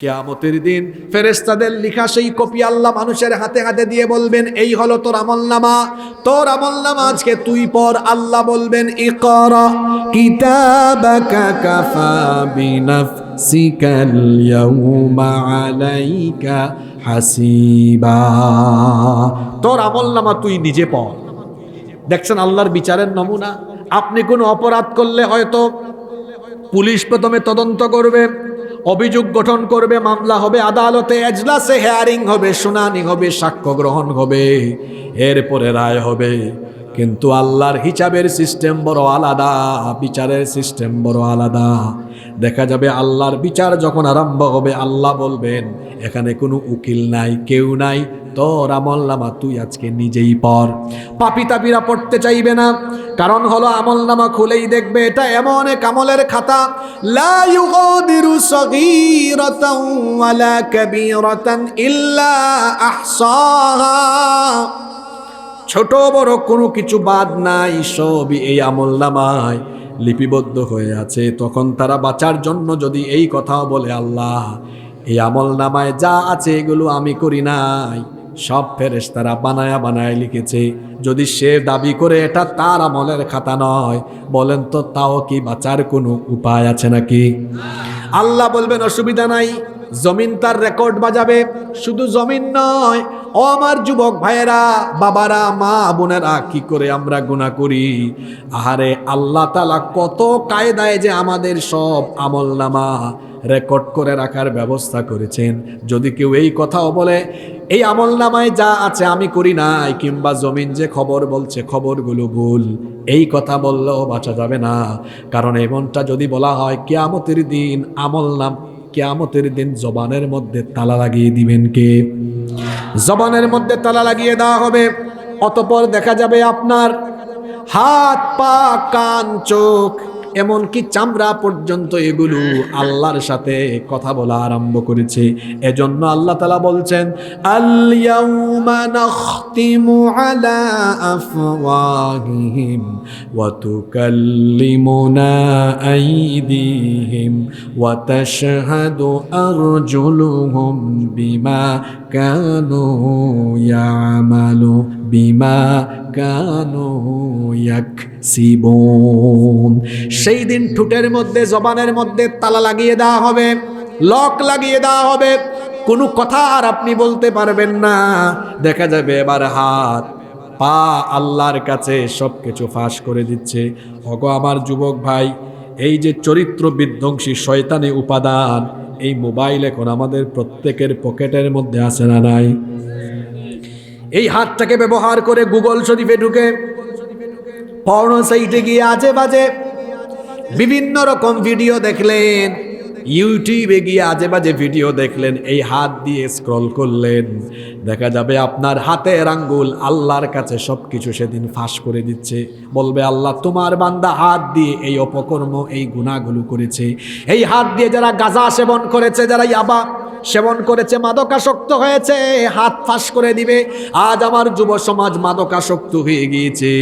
কিয়ামতের দিন ফেরেশতাদের লেখা সেই কপি আল্লাহ মানুষের হাতে হাতে দিয়ে বলবেন, এই হলো তোর আমলনামা। তোর আমলনামা আজকে তুই পড়। আল্লাহ বলবেন, ইকরা কিতাবাকা কাফা বিনাফসিকাল ইয়াউমা আলাইকা হাসিবা। তোর আমলনামা তুই নিজে পড়। দেখছেন আল্লাহর বিচারের নমুনা। আপনি কোনো অপরাধ করলে হয়তো পুলিশ প্রথমে তদন্ত করবে, অভিযোগ গঠন করবে, মামলা হবে, আদালতে এজলাসে হেয়ারিং হবে, শুনানি হবে, সাক্ষ্য গ্রহণ হবে, এরপরে রায় হবে। কিন্তু আল্লাহর হিসাবের সিস্টেম বড় আলাদা, বিচারের সিস্টেম বড় আলাদা। দেখা যাবে আল্লাহর বিচার যখন আরম্ভ হবে, আল্লাহ বলবেন এখানে কোনো উকিল নাই, কেউ নাই, তোর আমলনামা তুই আজকে নিজেই পড়। পাপী তাপীরা পড়তে চাইবে না, কারণ হলো আমলনামা খুলেই দেখবে এটা এমন এক আমলের খাতা, লা ইউগাদিরু সগীরাতান ওয়ালা কাবীরাতান ইল্লা আহসাহা। ছোট বড় কোনো কিছু বাদ নাই, সবই এই আমলনামায় লিপিবদ্ধ হয়ে আছে। তখন তারা বাঁচার জন্য যদি এই কথাও বলে, আল্লাহ এই আমলনামায় যা আছে এগুলো আমি করি নাই, সব ফেরেশতারা বানায়া বানায় লিখেছে। যদি সে দাবি করে এটা তার আমলের খাতা নয়, বলেন তো তাও কি বাঁচার কোনো উপায় আছে নাকি? আল্লাহ বলবেন অসুবিধা নাই, জমিন তার রেকর্ড বাজাবে। শুধু জমিন নয়, ও আমার যুবক ভাইয়েরা, বাবারা, মা বোনেরা, কি করে আমরা গুনাহ করি। আহারে আল্লাহ তাআলা কত কায়দায় যে আমাদের সব আমলনামা রেকর্ড করে রাখার ব্যবস্থা করেছেন। যদি কেউ এই কথাও বলে এই আমলনামায় যা আছে আমি করি নাই, কিংবা জমিন যে খবর বলছে খবরগুলো ভুল, এই কথা বললেও বাঁচা যাবে না। কারণ এমনটা যদি বলা হয়, কিয়ামতের দিন কিয়ামতের দিন জবানের মধ্যে তালা লাগিয়ে দিবেন কে? জবানের মধ্যে তালা লাগিয়ে দেওয়া হবে। অতঃপর দেখা যাবে আপনার হাত, পা, কান, চোখ, এমনকি চামড়া পর্যন্ত এগুলো আল্লাহর সাথে কথা বলা আরম্ভ করেছে। এজন্য আল্লাহ তাআলা বলছেন, আল ইয়াউমা নাখতিমু আলা আফওয়াহিহিম ওয়া তুকাল্লিমুনা আইদিহিম ওয়া তাশহাদু আরজুলুহুম বিমা কানু ইয়ামালু বিমা কানু ইয়াকসিবুন। সেই দিন ঠোঁটের মধ্যে, জবানের মধ্যে তালা লাগিয়ে দেওয়া হবে, লক লাগিয়ে দেওয়া হবে। কোনো কথা আর আপনি বলতে পারবেন না। দেখা যাবে এবার হাত, পা আল্লাহর কাছে সবকিছু ফাঁস করে দিচ্ছে। ওগো আমার যুবক ভাই, এই যে চরিত্র বিধ্বংসী শয়তানি উপাদান, এই মোবাইল এখন আমাদের প্রত্যেকের পকেটের মধ্যে আছে না নাই? এই হাতটাকে ব্যবহার করে গুগল শরীফে ঢুকে পর্ন সাইটে গিয়ে আজে বাজে বিভিন্ন রকম ভিডিও দেখলেন, ইউটিউবে গিয়ে আজে বাজে ভিডিও দেখলেন, এই হাত দিয়ে স্ক্রল করলেন, দেখা যাবে আপনার হাতের আঙ্গুল আল্লাহর কাছে সবকিছু সেদিন ফাঁস করে দিচ্ছে। বলবে, আল্লাহ তোমার বান্দা হাত দিয়ে এই অপকর্ম, এই গুনাহগুলো করেছে। এই হাত দিয়ে যারা গাঁজা সেবন করেছে, যারা ইয়াবা সেবন করেছে, মাদকাসক্ত হয়েছে, হাত ফাঁস করে দিবে। আজ আমার যুব সমাজ মাদকাসক্ত হয়ে গিয়েছে।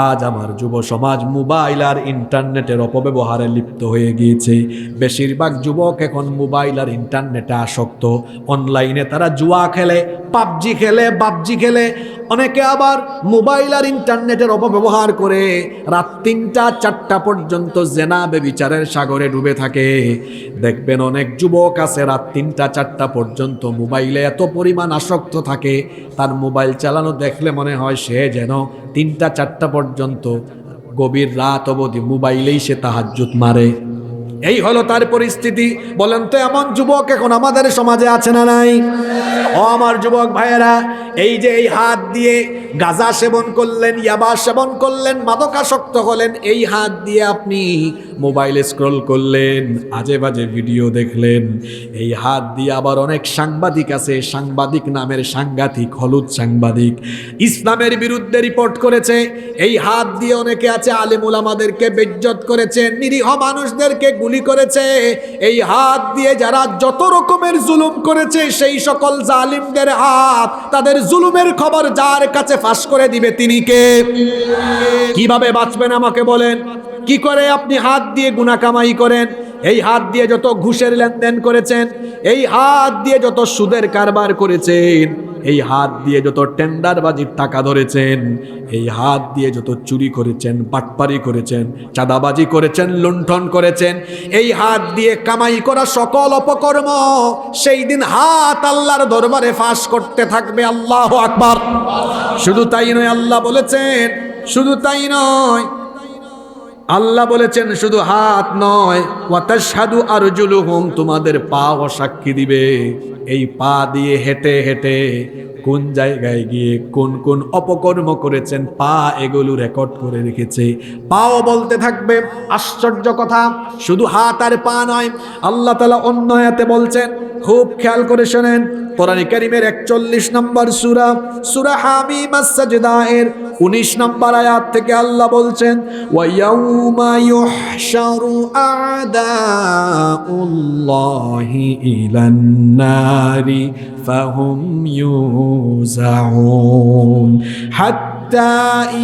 আজ আমার যুব সমাজ মোবাইল আর ইন্টারনেটের অপব্যবহারে লিপ্ত হয়ে গিয়েছে। বেশিরভাগ যুবক এখন মোবাইল আর ইন্টারনেটে আসক্ত। অনলাইনে তারা জুয়া খেলে, পাবজি খেলে, বাবজি খেলে। অনেকে আবার মোবাইল আর ইন্টারনেটের অপব্যবহার করে রাত 3টা 4টা পর্যন্ত জেনা বেবিচারের সাগরে ডুবে থাকে। দেখবেন অনেক যুবক আছে রাত 3টা 4টা পর্যন্ত মোবাইলে এত পরিমাণ আসক্ত থাকে, তার মোবাইল চালানো দেখলে মনে হয় সে যেন 3টা 4টা পর্যন্ত গভীর রাত অবধি মোবাইলেই সে তাহাজ্জুদ মারে। এই হলো তার পরিস্থিতি। বলেন তো এমন যুবক এখন আমাদের সমাজে আছে না নাই? ও আমার যুবক ভাইয়েরা, এই যে এই হাত দিয়ে গাঁজা সেবন করলেন, ইয়াবা সেবন করলেন, মাদকাসক্ত হলেন, এই হাত দিয়ে আপনি মোবাইলে স্ক্রল করলেন, আজে বাজে ভিডিও দেখলেন। এই হাত দিয়ে আবার অনেক সাংবাদিক আছে, সাংবাদিক নামের সাংঘাতিক হলুদ সাংবাদিক, ইসলামের বিরুদ্ধে রিপোর্ট করেছে। এই হাত দিয়ে অনেকে আছে আলেম উলামাদেরকে বেইজ্জত করেছে, নিরীহ মানুষদেরকে গুলি করেছে। এই হাত দিয়ে যারা যত রকমের জুলুম করেছে, সেই সকল জালিমদের হাত, তাদের জুলুমের খবর যার কাছে ফাঁস করে দিবে তিনি কে? কিভাবে বাঁচবেন আমাকে বলেন? কি করে আপনি হাত দিয়ে গুনাহ কামাই করেন? এই হাত দিয়ে যত ঘুষের লেনদেন করেছেন, এই হাত দিয়ে যত সুদের কারবার করেছেন, এই হাত দিয়ে যত টেন্ডারবাজির টাকা ধরেছেন, এই হাত দিয়ে যত চুরি করেছেন, বাটপারি করেছেন, চাঁদাবাজি করেছেন, লুণ্ঠন করেছেন, এই হাত দিয়ে কামাই করা সকল অপকর্ম সেই দিন হাত আল্লাহর দরবারে ফাঁস করতে থাকবে। আল্লাহু আকবার। শুধু তাই নয়, আল্লাহ বলেছেন, শুধু তাই নয়, আল্লাহ বলেছেন শুধু হাত নয়, ওয়া তাশহাদু আরজুলুহুম, তোমাদের পাও সাক্ষী দিবে। এই পা দিয়ে হেঁটে হেঁটে কোন জায়গায় গিয়ে কোন কোন অপকর্ম করেছেন, পা এগুলো রেকর্ড করে রেখেছে। পাও বলতে থাকবে। আশ্চর্য কথা, শুধু হাত আর পা নয়, আল্লাহ তাআলা অন্য আয়াতে বলছেন, খুব খেয়াল করে শোনেন, কোরআন কারীমের 41 নম্বর সূরা, সূরা হামিম আস-সাজদা এর 19 নম্বর আয়াত থেকে আল্লাহ বলছেন, ওয়া ইয়াউমা ইউহশারু আ'দাউল্লাহি ইলান নারি ফাহুম ইউজাউন হাত্তা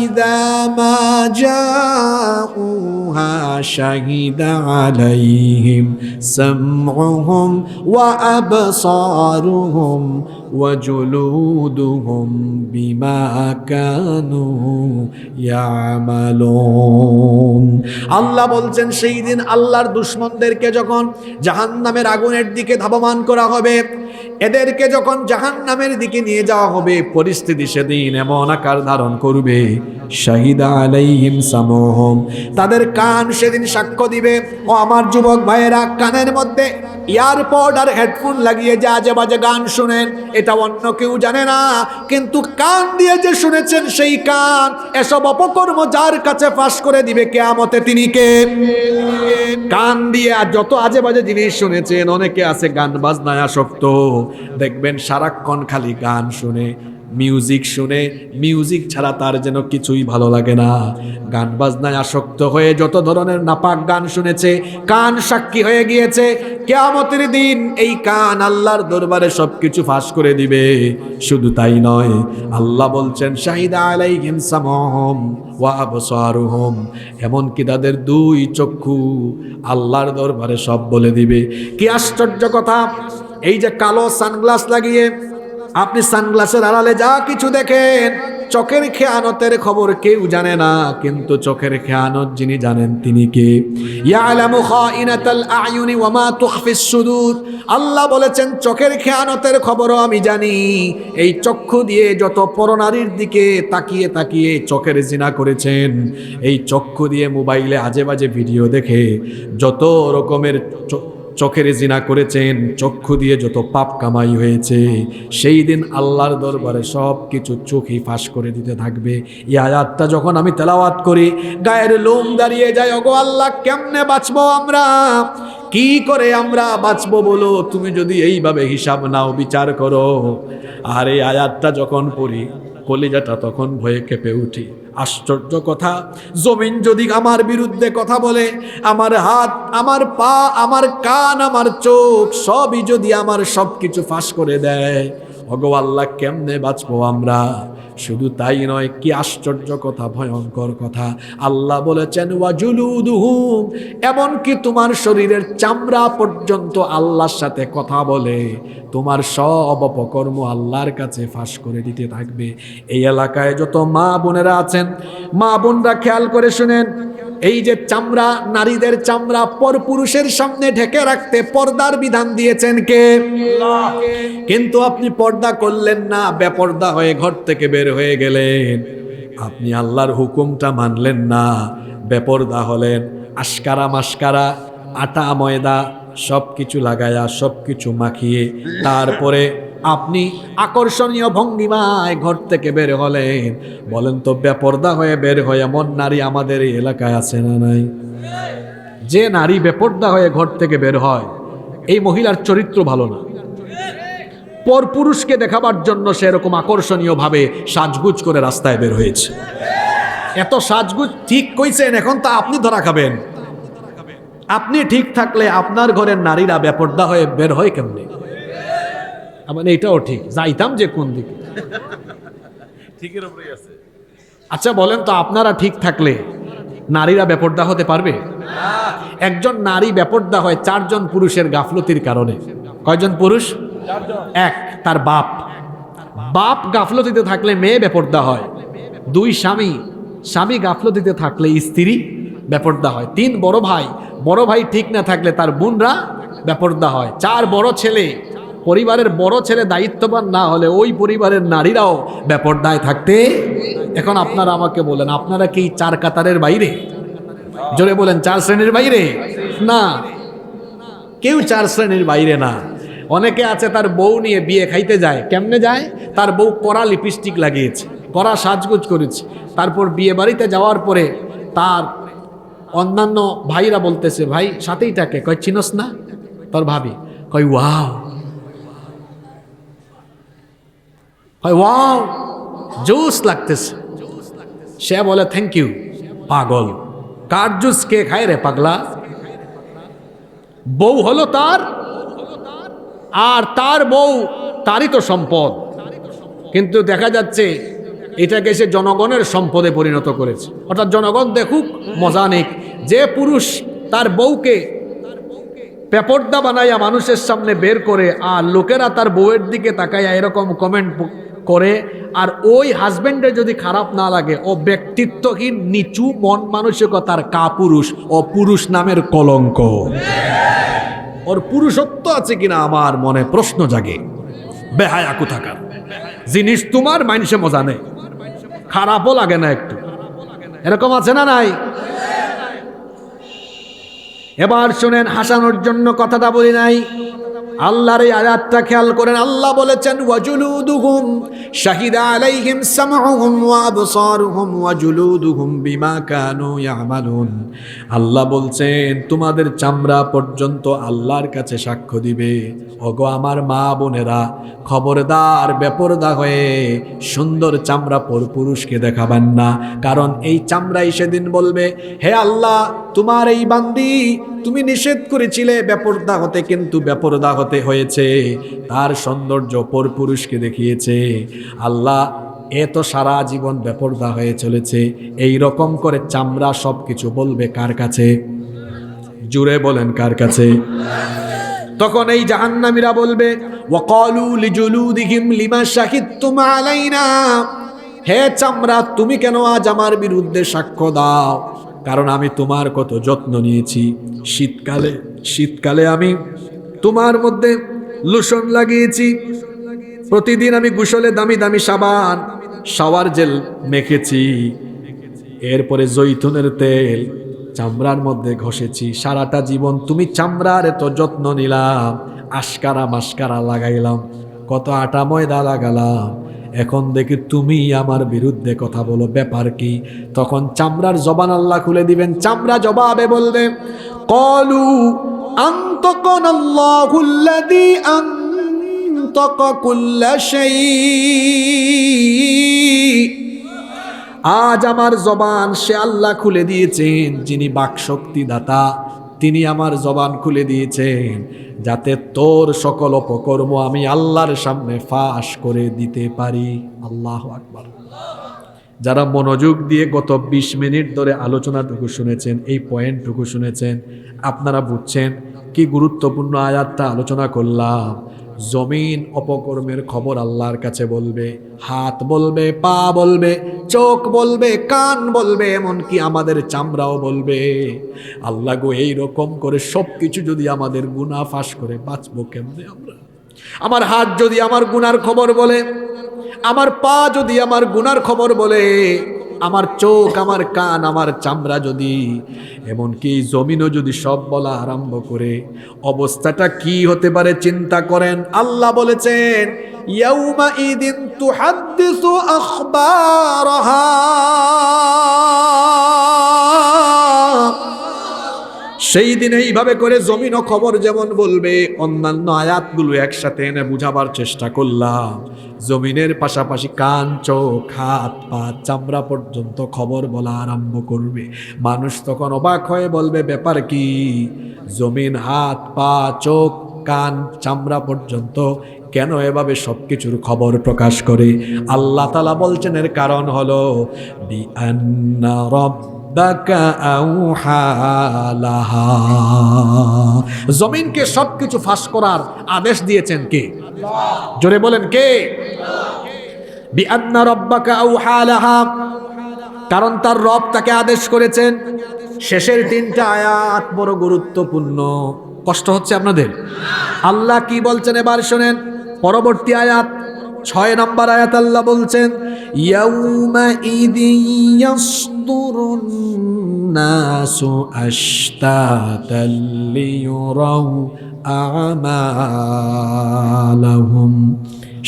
ইযা মা জাউহা শাহিদা আলাইহিম সামউহুম ওয়া আবসারুহুম ওয়া জুলুদুহুম বিমা কানু ইয়ামালুন। আল্লাহ বলছেন সেই দিন আল্লাহর দুশমনদেরকে যখন জাহান্নামের আগুনের দিকে ধাবমান করা হবে, এদেরকে যখন জাহান্নামের দিকে নিয়ে যাওয়া হবে, পরিস্থিতি সেদিন এমন আকার ধারণ করবে, শাহিদা আলাইহিম সামউহুম, তাদের কান সেদিন সাক্ষ্য দিবে। ও আমার যুবক ভাইয়েরা, কানের মধ্যে ইয়ারপড আর হেডফোন লাগিয়ে যে আজে বাজে গান শুনেন, এটা অন্য কেউ জানে না, কিন্তু কান দিয়ে যে শুনেছেন সেই কান এসব অপকর্ম যার কাছে ফাঁস করে দিবে কিয়ামতে, তিনি কে? কান দিয়ে যত আজে বাজে জিনিস শুনেছেন, অনেকে আছে গান বাজনায় আসক্ত, দেখবেন সারাক্ষণ খালি গান শুনে, মিউজিক শুনে, মিউজিক ছাড়া তার যেন কিছুই ভালো লাগে না। গান বাজনায় আসক্ত হয়ে যত ধরনের নাপাক গান শুনেছে, কান সাক্ষী হয়ে গিয়েছে। কিয়ামতের দিন এই কান আল্লাহর দরবারে সবকিছু ফাঁস করে দিবে। শুধু তাই নয়, আল্লাহ বলছেন শাহিদা আলাইহিম সামউহুম ওয়া আবসারুহুম, এমনকি তাদের দুই চক্ষু আল্লাহর দরবারে সব বলে দিবে। কি আশ্চর্য কথা! এই যে কালো সানগ্লাস লাগিয়ে আপনি সানগ্লাসের আড়ালে যা কিছু দেখেন, চোখের খেয়ানতের খবর কেউ জানে না, কিন্তু চোখের খেয়ানত যিনি জানেন তিনি কে? ইয়ালামু খাইনাতাল আয়ুনি ওয়া মা তুখফিস সুদূর। আল্লাহ বলেছেন চোখের খেয়ানতের খবরও আমি জানি। এই চক্ষু দিয়ে যত পরনারীর দিকে তাকিয়ে তাকিয়ে চোখের জিনা করেছেন, এই চক্ষু দিয়ে মোবাইলে আজে বাজে ভিডিও দেখে যত রকমের চোখের জিনা করেছেন, চক্ষু দিয়ে যত পাপ কামাই হয়েছে, সেই দিন আল্লাহর দরবারে সব কিছু চোখই ফাঁস করে দিতে থাকবে। এই আয়াতটা যখন আমি তেলাওয়াত করি, গায়ের লোম দাঁড়িয়ে যায়। ওগো আল্লাহ, কেমনে বাঁচবো আমরা? কি করে আমরা বাঁচবো বলো? তুমি যদি এইভাবে হিসাব নাও, বিচার করো। আর এই আয়াতটা যখন পড়ি, কলিজাটা তখন ভয়ে কেঁপে উঠি। আশ্চর্য কথা, জমিন যদি আমার বিরুদ্ধে কথা বলে, আমার হাত, আমার পা, আমার কান, আমার চোখ সবই যদি আমার সবকিছু ফাঁস করে দেয়, ওগো আল্লাহ কেমনে বাঁচবো আমরা? শুধু তাই নয়, কি আশ্চর্য কথা, ভয়ঙ্কর কথা। আল্লাহ বলেছেন ওয়া জুলুদুহুম, এমনকি তোমার শরীরের চামড়া পর্যন্ত আল্লাহর সাথে কথা বলে, তোমার সব অপকর্ম আল্লাহর কাছে ফাঁস করে দিতে থাকবে। এই এলাকায় যত মা বোনেরা আছেন, মা বোনরা খেয়াল করে শুনেন, এই যে চামড়া, নারীদের চামড়া পরপুরুষের সামনে ঢেকে রাখতে পর্দার বিধান দিয়েছেন কে? আল্লাহ। কিন্তু আপনি পর্দা করলেন না, বেপর্দা হয়ে ঘর থেকে বের হয়ে গেলেন। আপনি আল্লাহর হুকুমটা মানলেন না, বেপর্দা হলেন। আশকারা মাস্কারা, আটা ময়দা সব কিছু লাগায়া, সব কিছু মাখিয়ে, তারপরে আপনি আকর্ষণীয় ভঙ্গিমায় ঘর থেকে বের হলেন। বলেন তো, বেপর্দা হয়ে বের হয়ে এমন নারী আমাদের এই এলাকায় আছে না নাই? যে নারী বেপর্দা হয়ে ঘর থেকে বের হয়, এই মহিলার চরিত্র ভালো না। পরপুরুষকে দেখাবার জন্য সে এরকম আকর্ষণীয় ভাবে সাজগুজ করে রাস্তায় বের হয়েছে। এত সাজগুজ ঠিক কইছেন, এখন তা আপনি ধরা খাবেন। আপনি ঠিক থাকলে আপনার ঘরের নারীরা বেপর্দা হয়ে বের হয় কেমনে? মানে এটাও ঠিক, যাইতাম যে কোন দিকে, ঠিকের উপরেই আছে। আচ্ছা বলেন তো, আপনারা ঠিক থাকলে নারীরা বেপর্দা হতে পারবে? একজন নারী বেপর্দা হয় 4 জন পুরুষের গাফলতির কারণে। কয়জন পুরুষ? 4 জন। এক, তার বাপ। বাপ গাফলতিতে থাকলে মেয়ে বেপর্দা হয়। 2, স্বামী গাফলতিতে থাকলে স্ত্রী বেপর্দা হয়। 3, বড় ভাই ঠিক না থাকলে তার বোনরা বেপর্দা হয়। 4, বড় ছেলে। পরিবারের বড় ছেলে দায়িত্ববান না হলে ওই পরিবারের নারীরাও বেপর্দায় থাকতে। এখন আপনারা আমাকে বলেন, আপনারা কি 4 কাতারের বাইরে? জোরে বলেন, 4 শ্রেণীর বাইরে না। কেউ 4 শ্রেণীর বাইরে না। অনেকে আছে তার বউ নিয়ে বিয়ে খাইতে যায়। কেমনে যায়? তার বউ কড়া লিপস্টিক লাগিয়েছে, কড়া সাজগোজ করেছে। তারপর বিয়ে বাড়িতে যাওয়ার পরে তার অন্যান্য ভাইরা বলতেছে, ভাই সাথেই থাকে। কয় চিনস না? তোর ভাবি। কয় ওয়াও, জুস লাগতেছে। সে বলে থ্যাংক ইউ। পাগল, কার জুস কে খায় রে পাগলা? বউ হলো তার, আর তার বউ তারই তো সম্পদ। কিন্তু দেখা যাচ্ছে এটাকে সে জনগণের সম্পদে পরিণত করেছে। অর্থাৎ জনগণ দেখুক, মজা নিক। যে পুরুষ তার বউকে পেপর্দা বানাইয়া মানুষের সামনে বের করে, আর লোকেরা তার বউয়ের দিকে তাকাইয়া এরকম কমেন্ট করে, আর ওই হাজবেন্ডের যদি খারাপ না লাগে, ও ব্যক্তিত্বহীন, নিচু মন মানসিকতার কাপুরুষ, ও পুরুষ নামের কলঙ্ক। ওর পুরুষত্ব আছে কিনা আমার মনে প্রশ্ন জাগে। বেহায়া কোথাকার জিনিস, তোমার মানুষে মজা নেই, খারাপও লাগে না একটু। এরকম আছে না নাই? এবার শুনেন, হাসানোর জন্য কথাটা বলি নাই। আল্লাহর এই আয়াতটা খেয়াল করেন। আল্লাহ বলেছেন ওয়াজুলুদুহুম শাহিদা আলাইহিম সামউহুম ওয়া আবসারুহুম ওয়া জুলুদুহুম বিমা কানু ইয়ামালুন। আল্লাহ বলছেন তোমাদের চামড়া পর্যন্ত আল্লাহর কাছে সাক্ষ্য দিবে। ওগো আমার মা বোনেরা, খবরদার বেপরদা হয়ে সুন্দর চামড়া পর পুরুষকে দেখাবেন না। কারণ এই চামড়াই সেদিন বলবে, হে আল্লাহ, তোমার এই বান্দি তুমি নিষেধ করেছিলে বেপরদা হতে, কিন্তু বেপরদা হতে হয়েছে। তার সৌন্দর্য পর পুরুষকে দেখিয়েছে। আল্লাহ এত সারা জীবন বেপরদা হয়ে চলেছে। এই রকম করে চামড়া সবকিছু বলবে কার কাছে? জুড়ে বলেন, কার কাছে? তখন এই জাহান্নামীরা বলবে ওয়াকালু লিজুলুদিহিম লিমা শাহিদতুম আলাইনা। হে চামড়া, তুমি কেন আজ আমার বিরুদ্ধে সাক্ষ্য দাও? কারণ আমি তোমার কত যত্ন নিয়েছি। শীতকালে আমি তোমার মধ্যে লোশন লাগিয়েছি। প্রতিদিন আমি গোসলে দামি দামি সাবান, শাওয়ার জেল মেখেছি। এরপরে জৈতুনের তেল চামড়ার মধ্যে ঘষেছি। সারাটা জীবন তুমি চামড়ার এত যত্ন নিলাম, আশকারা মাস্কারা লাগাইলাম, কত আটা ময়দা লাগালাম। এখন দেখি তুমি আমার বিরুদ্ধে কথা বলো, ব্যাপার কি? তখন চামড়ার জবান আল্লাহ খুলে দিবেন। চামড়া জবাবে বলবে ক্বালু আনতাকানাল্লাহুল্লাযী আনতাকা কুল্লা শাই। আজ আমার জবান সে আল্লাহ খুলে দিয়েছেন, যিনি বাকশক্তি দাতা। তিনি আমার জবান খুলে দিয়েছেন যাতে তোর সকল অপকর্ম আমি আল্লাহর সামনে ফাঁস করে দিতে পারি। আল্লাহু আকবার। যারা মনোযোগ দিয়ে গত 20 মিনিট ধরে আলোচনাটুকু শুনেছেন, এই পয়েন্টটুকু শুনেছেন, আপনারা বুঝছেন কি গুরুত্বপূর্ণ আয়াতটা আলোচনা করলাম। জমিন অপকর্মের খবর আল্লাহর কাছে বলবে, হাত বলবে, পা বলবে, চোখ বলবে, কান বলবে, এমনকি আমাদের চামড়াও বলবে। আল্লাহ গো, এইরকম করে সবকিছু যদি আমাদের গুনাহ ফাঁস করে, বাঁচবো কেমনে আমরা? আমার হাত যদি আমার গুনার খবর বলে, আমার পা যদি আমার গুনার খবর বলে, আমার চোখ, আমার কান, আমার চামড়া যদি, এমনকি জমিনও যদি সব বলা আরম্ভ করে, অবস্থাটা কি হতে পারে চিন্তা করেন। আল্লাহ বলেছেন ইয়াউমা ইদিন তুহাদ্দিসু আখবারাহা। সেই দিন এইভাবে করে জমিনও খবর যেমন বলবে। অন্যান্য আয়াতগুলো একসাথে এনে বুঝাবার চেষ্টা করলাম। জমিনের পাশাপাশি কান, চোখ, হাত, পা, চামড়া পর্যন্ত খবর বলা আরম্ভ করবে। মানুষ তখন অবাক হয়ে বলবে, ব্যাপার কি? জমিন, হাত, পা, চোখ, কান, চামড়া পর্যন্ত কেন এভাবে সবকিছুর খবর প্রকাশ করে? আল্লাহ তাআলা বলছেন এর কারণ হলো বিআন্না রাব্বাকা আওহা লাহা। জমিনকে সবকিছু ফাঁস করার আদেশ দিয়েছেন কে? জোরে বলেন কে? বিআন্না রাব্বাকা আওহা লাহা, কারণ তার রব তাকে আদেশ করেছেন। শেষের তিনটা আয়াত বড় গুরুত্বপূর্ণ। কষ্ট হচ্ছে আপনাদের? আল্লাহ কি বলছেন এবার শোনেন। পরবর্তী আয়াত 6 নম্বর আয়াত আল্লাহ বলছেন, ইয়াউমা ইদি ইয়াসদুরুন নাসু আশতাতাল লিয়ুরাউ আমালাহুম।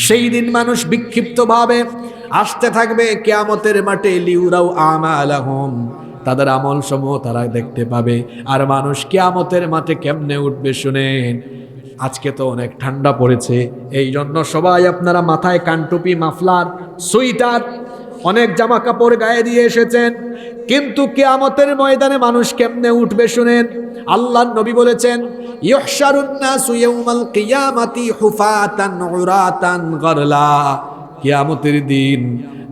সেই দিন মানুষ বিক্ষিপ্তভাবে আসতে থাকবে কিয়ামতের মাঠে, লিউরাউ আমালাহুম, তাদের আমল সমূহ তারা দেখতে পাবে। আর মানুষ কিয়ামতের মাঠে কেমনে উঠবে শুনেন। আজকে তো অনেক ঠান্ডা পড়েছে, এই জন্য সবাই আপনারা মাথায় কানটুপি, মাফলার, সোয়েটার, অনেক জামা কাপড় গায়ে দিয়ে এসেছেন। কিন্তু কিয়ামতের ময়দানে মানুষ কেমনে উঠবে শুনেন। আল্লাহর নবী বলেছেন, ইউহশারুন নাসু ইয়াউমাল কিয়ামাতি হুফাতান উরাতান গরলা। কিয়ামতের দিন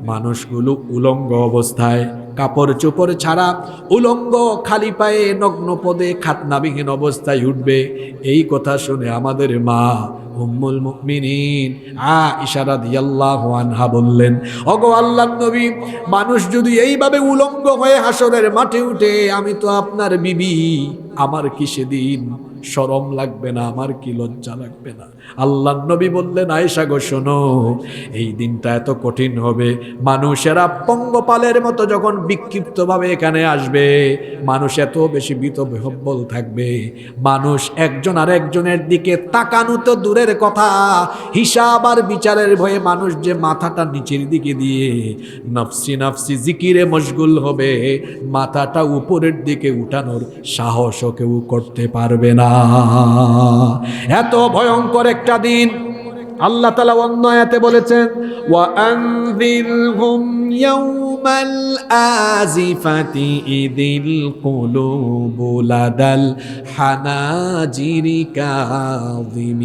মানুষগুলো উলঙ্গ অবস্থায়, কাপড় চোপড় ছাড়া উলঙ্গ, খালি পায়ে, নগ্ন পদে, খাতনাবিহীন অবস্থায় উঠবে। এই কথা শুনে আমাদের মা উম্মুল মুমিনিন আয়েশা রাদিয়াল্লাহু আনহা বললেন, ওগো আল্লাহর নবী, মানুষ যদি এইভাবে উলঙ্গ হয়ে হাসরের মাঠে উঠে, আমি তো আপনার বিবি, আমার কি সেদিন শরম লাগবে না? আমার কি লজ্জা লাগবে না? আল্লাহর নবী বললেন, আয়েশা গো শোনো, এই দিনটা এত কঠিন হবে, মানুষেরা পঙ্গপালের মতো যখন বিক্ষিপ্তভাবে এখানে আসবে, মানুষ এত বেশি ভীত বিহ্বল থাকবে, মানুষ একজন আর একজনের দিকে তাকানো তো দূরের কথা, হিসাব আর বিচারের ভয়ে মানুষ যে মাথাটা নিচের দিকে দিয়ে নফসি নফসি জিকিরে মশগুল হবে, মাথাটা উপরের দিকে উঠানোর সাহসও কেউ করতে পারবে না। এত ভয়ঙ্কর একটা দিন। আল্লাহ তাআলা অন্য আয়াতে বলেছেন, ওয়া আনযিরহুম ইয়াউমাল আজিফাতি ইদিল কুলুবু লাদাল হানাজিরি কাযিমিন।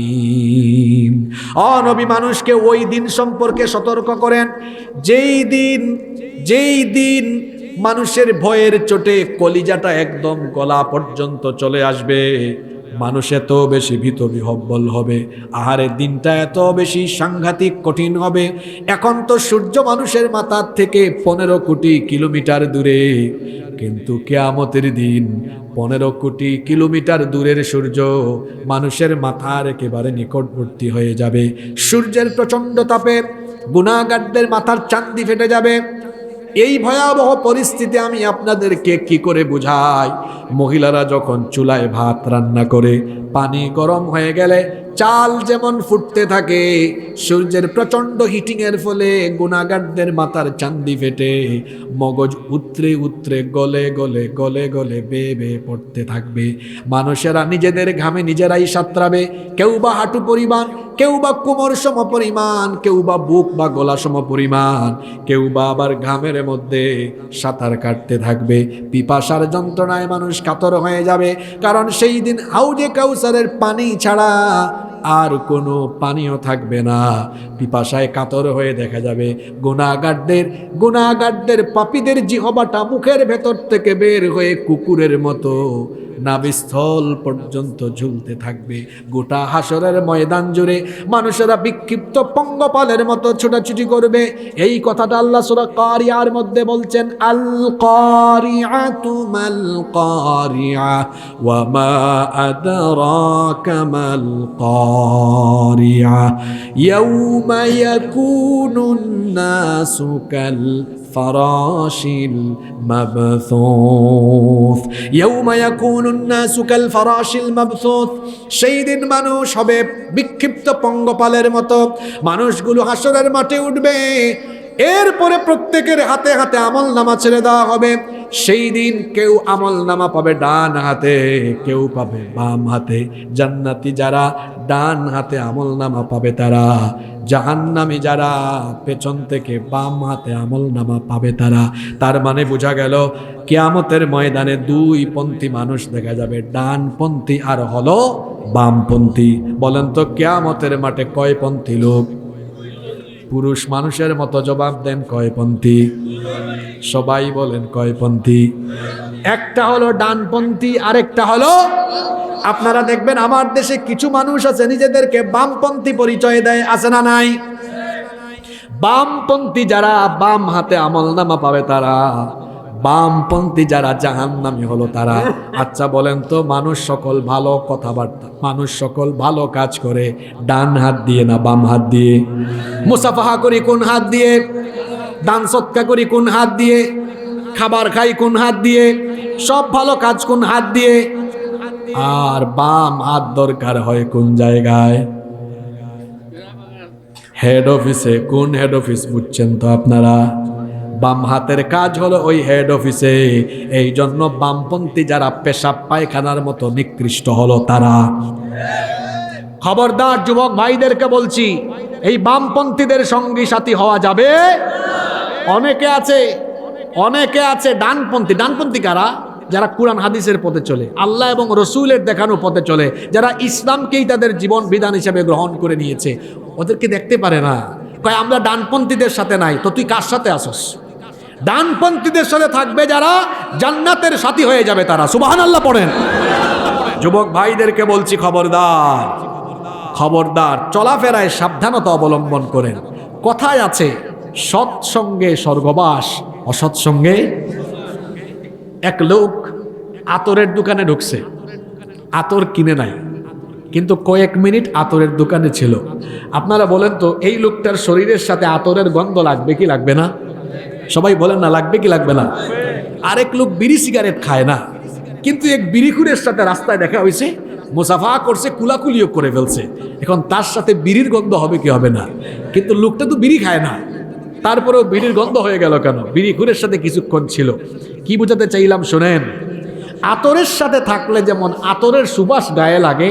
ও নবী, মানুষকে ওই দিন সম্পর্কে সতর্ক করেন যেই দিন মানুষের ভয়ের চোটে কলিজাটা একদম গলা পর্যন্ত চলে আসবে, মানুষ এত বেশি ভীত বিহ্বল হবে, আহারের দিনটা এত বেশি সাংঘাতিক কঠিন হবে। এখন তো সূর্য মানুষের মাথার থেকে 15 কোটি কিলোমিটার দূরে, কিন্তু কিয়ামতের দিন 15 কোটি কিলোমিটার দূরের সূর্য মানুষের মাথার একেবারে নিকটবর্তী হয়ে যাবে। সূর্যের প্রচণ্ড তাপে গুনাহগারদের মাথার চান্দি ফেটে যাবে। এই ভয়াবহ পরিস্থিতি আমি আপনাদেরকে কি করে বুঝাই। মহিলারা যখন চুলায় ভাত রান্না করে, পানি গরম হয়ে গেলে চাল যেমন ফুটতে থাকে, সূর্যের প্রচণ্ড হিটিংয়ের ফলে গুনাহগারদের মাথার চান্দি ফেটে মগজ উতরে উতরে গলে গলে গলে গলে বেয়ে বেয়ে পড়তে থাকবে। মানুষেরা নিজেদের ঘামে নিজেরাই সাঁতরাবে, কেউ বা হাঁটু পরিমাণ, কেউ বা কোমর সম পরিমাণ, কেউ বা বুক বা গলা সম পরিমাণ, কেউ বা আবার ঘামের মধ্যে সাঁতার কাটতে থাকবে। পিপাসার যন্ত্রণায় মানুষ কাতর হয়ে যাবে, কারণ সেই দিন হাউজে কাউসারের পানি ছাড়া আর কোনো পানিও থাকবে না। পিপাসায় কাতর হয়ে দেখা যাবে গুনাহগারদের পাপীদের জিহ্বাটা মুখের ভেতর থেকে বের হয়ে কুকুরের মতো নাভিস্থল পর্যন্ত ঝুলতে থাকবে। গোটা হাসরের ময়দান জুড়ে মানুষেরা বিক্ষিপ্ত পঙ্গপালের মতো ছোটাছুটি করবে। এই কথাটা আল্লাহ সূরা কারিয়ার মধ্যে বলছেন, আল কারিআতু মাল কারিআ ওয়া মা আদরাকা মাল কারিআ ইয়াউমা ইয়াকুনুন নাসু কাল ফারাশিল মাবথুথ। ইয়াউমা ইয়াকুনুন নাসু কাল ফারাশিল মাবথুথ। সেই দিন মানুষ হবে বিক্ষিপ্ত পঙ্গপালের মতো। মানুষগুলো হাসরের মাঠে উঠবে, এরপরে প্রত্যেকের হাতে হাতে আমলনামা ছেড়ে দেওয়া হবে। সেই দিন কেউ আমলনামা পাবে ডান হাতে, কেউ পাবে বাম হাতে। জান্নাতি যারা ডান হাতে আমলনামা পাবে তারা, জাহান্নামী যারা পেছন থেকে বাম হাতে আমলনামা পাবে তারা। তার মানে বোঝা গেল কিয়ামতের ময়দানে দুই পন্থী মানুষ দেখা যাবে, ডানপন্থী আর হলো বামপন্থী। বলেন তো কিয়ামতের মাঠে কয় পন্থী লোক? পুরুষ মানুষের মতো জবাব দেন, কয়পন্থী? সবাই বলেন কয়পন্থী? একটা হলো ডানপন্থী, আরেকটা হলো, আপনারা দেখবেন আমার দেশে কিছু মানুষ আছে নিজেদেরকে বামপন্থী পরিচয় দেয়, আছে না নাই? বামপন্থী যারা বাম হাতে আমলনামা পাবে তারা, বামপন্থী যারা জাহান্নামী হলো তারা। আচ্ছা বলেন তো, মানুষ সকল ভালো কথাবার্তা, মানুষ সকল ভালো কাজ করে ডান হাত দিয়ে না বাম হাত দিয়ে? মুসাফাহা করি কোন হাত দিয়ে? দান সৎকা করি কোন হাত দিয়ে? খাবার খাই কোন হাত দিয়ে? সব ভালো কাজ কোন হাত দিয়ে? আর বাম হাত দরকার হয় কোন জায়গায়? হেড অফিসে। কোন হেড অফিস বুঝছেন তো আপনারা? বাম হাতের কাজ হলো ওই হেড অফিসে। এই জন্য বামপন্থী যারা পেশাব পায়খানার মতো নিকৃষ্ট হলো তারা। খবরদার যুবক ভাইদেরকে বলছি, এই বামপন্থীদের সঙ্গী সাথী হওয়া যাবে। অনেকে আছে ডানপন্থী। ডানপন্থী কারা? যারা কোরআন হাদিসের পথে চলে, আল্লাহ এবং রসুলের দেখানো পথে চলে, যারা ইসলামকেই তাদের জীবন বিধান হিসেবে গ্রহণ করে নিয়েছে। ওদেরকে দেখতে পারে না, কয় আমরা ডানপন্থীদের সাথে নাই। তো তুই কার সাথে আসস? ডানপন্থীদের সাথে থাকবে যারা জান্নাতের সাথী হয়ে যাবে তারা। সুবহানাল্লাহ পড়েন। যুবক ভাইদেরকে বলছি, খবরদার, খবরদার, চলাফেরায় সাবধানতা অবলম্বন করেন। কথায় আছে, সৎসঙ্গে স্বর্গবাস, অসৎসঙ্গে। এক লোক আতরের দোকানে ঢুকছে, আতর কিনে নাই, কিন্তু কয়েক মিনিট আতরের দোকানে ছিল। আপনারা বলেন তো, এই লোকটার শরীরের সাথে আতরের গন্ধ লাগবে কি লাগবে না? সবাই বলেন না, লাগবে কি লাগবে না? আরেক লোক বিড়ি সিগারেট খায় না, কিন্তু এক বিড়িখুরের সাথে রাস্তায় দেখা হয়েছে, মুসাফা করছে, কুলাকুলিও করে ফেলছে। এখন তার সাথে বিড়ির গন্ধ হবে কি হবে না? কিন্তু লোকটা তো বিড়ি খায় না, তারপরেও বিড়ির গন্ধ হয়ে গেল কেন? বিড়িখুরের সাথে কিছুক্ষণ ছিল। কি বুঝাতে চাইলাম শোনেন, আতরের সাথে থাকলে যেমন আতরের সুবাস গায়ে লাগে,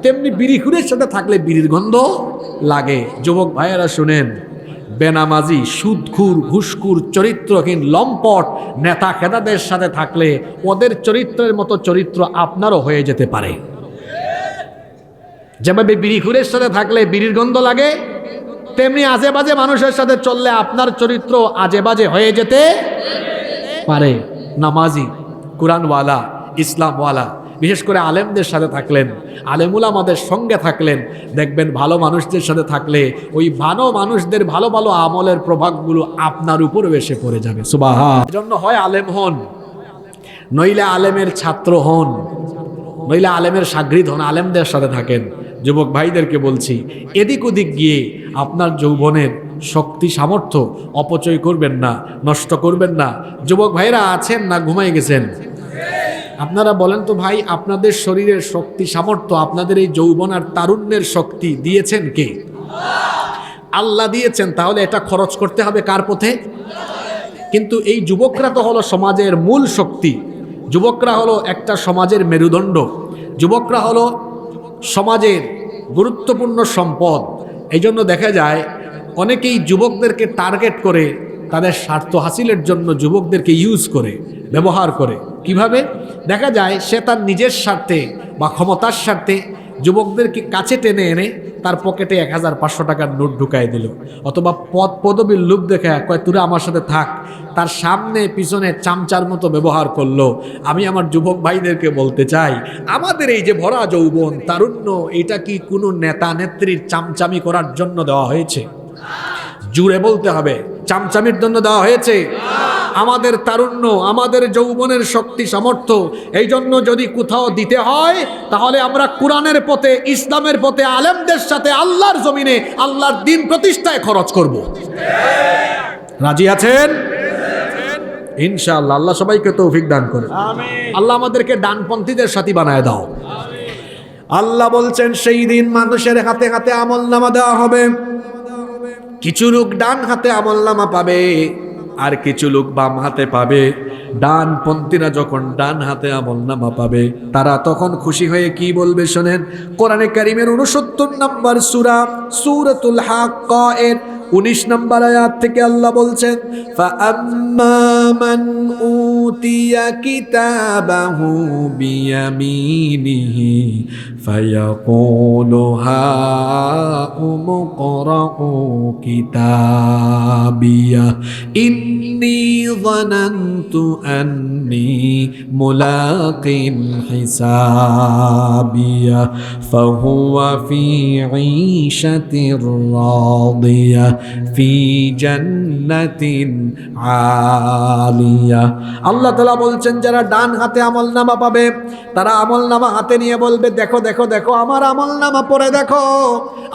তেমনি বিড়িখুরের সাথে থাকলে বিড়ির গন্ধ লাগে। যুবক ভাইয়েরা শুনেন, বেনামাজি, সুদখুর, ঘুষখুর, চরিত্রহীন, লম্পট নেতা খেদাদের সাথে থাকলে ওদের চরিত্রের মতো চরিত্র আপনারও হয়ে যেতে পারে। যেভাবে বিড়িখুরের সাথে থাকলে বিড়ির গন্ধ লাগে, তেমনি আজে বাজে মানুষের সাথে চললে আপনার চরিত্র আজে বাজে হয়ে যেতে পারে। নামাজি, কোরআনওয়ালা, ইসলামওয়ালা, বিশেষ করে আলেমদের সাথে থাকলেন, আলেমুলামাদের সঙ্গে থাকলেন, দেখবেন ভালো মানুষদের সাথে থাকলে ওই ভালো মানুষদের ভালো ভালো আমলের প্রভাবগুলো আপনার উপর এসে পড়ে যাবে। সুবহান। এজন্য হয় আলেম হন, নইলে আলেমের ছাত্র হন, নইলে আলেমের শাগরিদ হন, আলেমদের সাথে থাকেন। যুবক ভাইদেরকে বলছি, এদিক ওদিক গিয়ে আপনার যৌবনের শক্তি সামর্থ্য অপচয় করবেন না, নষ্ট করবেন না। যুবক ভাইরা আছেন না ঘুমাই গেছেন? আপনারা বলেন তো ভাই, আপনাদের শরীরের শক্তি সামর্থ্য, আপনাদের এই যৌবন আর তারুণ্যের শক্তি দিয়েছেন কে? আল্লাহ দিয়েছেন। তাহলে এটা খরচ করতে হবে কার পথে? কিন্তু এই যুবকরা তো হলো সমাজের মূল শক্তি, যুবকরা হলো একটা সমাজের মেরুদণ্ড, যুবকরা হলো সমাজের গুরুত্বপূর্ণ সম্পদ। এই জন্য দেখা যায় অনেকেই যুবকদেরকে টার্গেট করে তাদের স্বার্থ হাসিলের জন্য যুবকদেরকে ইউজ করে, ব্যবহার করে। কিভাবে? দেখা যায় সে তার নিজের স্বার্থে বা ক্ষমতার স্বার্থে যুবকদেরকে কাছে টেনে এনে তার পকেটে 1500 টাকার নোট ঢুকায় দিল, অথবা পদ পদবীর লোভ দেখে কয় তোরা আমার সাথে থাক, তার সামনে পিছনে চামচার মতো ব্যবহার করলো। আমি আমার যুবক ভাইদেরকে বলতে চাই, আমাদের এই যে ভরা যৌবন, তারুণ্য, এটা কি কোনো নেতা নেত্রীর চামচামি করার জন্য দেওয়া হয়েছে? জুড়ে বলতে হবে, চামচামির জন্য দেওয়া হয়েছে? আমাদের তারুণ্য, আমাদের যৌবনের শক্তি সামর্থ্য, এই জন্য যদি কোথাও দিতে হয় তাহলে আমরা কোরআনের পথে, ইসলামের পথে, আলেমদের সাথে আল্লাহর জমিনে আল্লাহর দ্বীন প্রতিষ্ঠায় খরচ করব। রাজি আছেন? ইনশাআল্লাহ। আল্লাহ সবাইকে তৌফিক দান করে। আল্লাহ আমাদেরকে ডানপন্থীদের সাথী বানায় দাও। আল্লাহ বলছেন, সেই দিন মানুষের হাতে হাতে আমলনামা দেওয়া হবে। কিছু লোক ডান হাতে আমলনামা পাবে, আর কিছু লোক বাম হাতে পাবে। ডানপন্থীরা যখন ডান হাতে আমলনামা পাবে, তারা তখন খুশি হয়ে কি বলবে শোনেন। কোরআনে কারীমের 69 নম্বর সূরা সূরাতুল হাক্কা এর 19 নম্বর আয়াত থেকে আল্লাহ বলছেন ফাআম্মা মান উতিয়া কিতাবাহু বিয়ামিনিহি ফায়াকুলু হাউম ইকরাউ কিতাবিয়া ইন্নী যানানতু আন্নী মুলাকিন হিসাবিয়া ফাহুয়া ফি ঈশাতির রাদিয়া ফি জান্নাতিন আলিয়া। আল্লাহ তাআলা বলছেন যারা ডান হাতে আমলনামা পাবে তারা আমলনামা হাতে নিয়ে বলবে দেখো দেখো দেখো আমার আমলনামা পড়ে দেখো।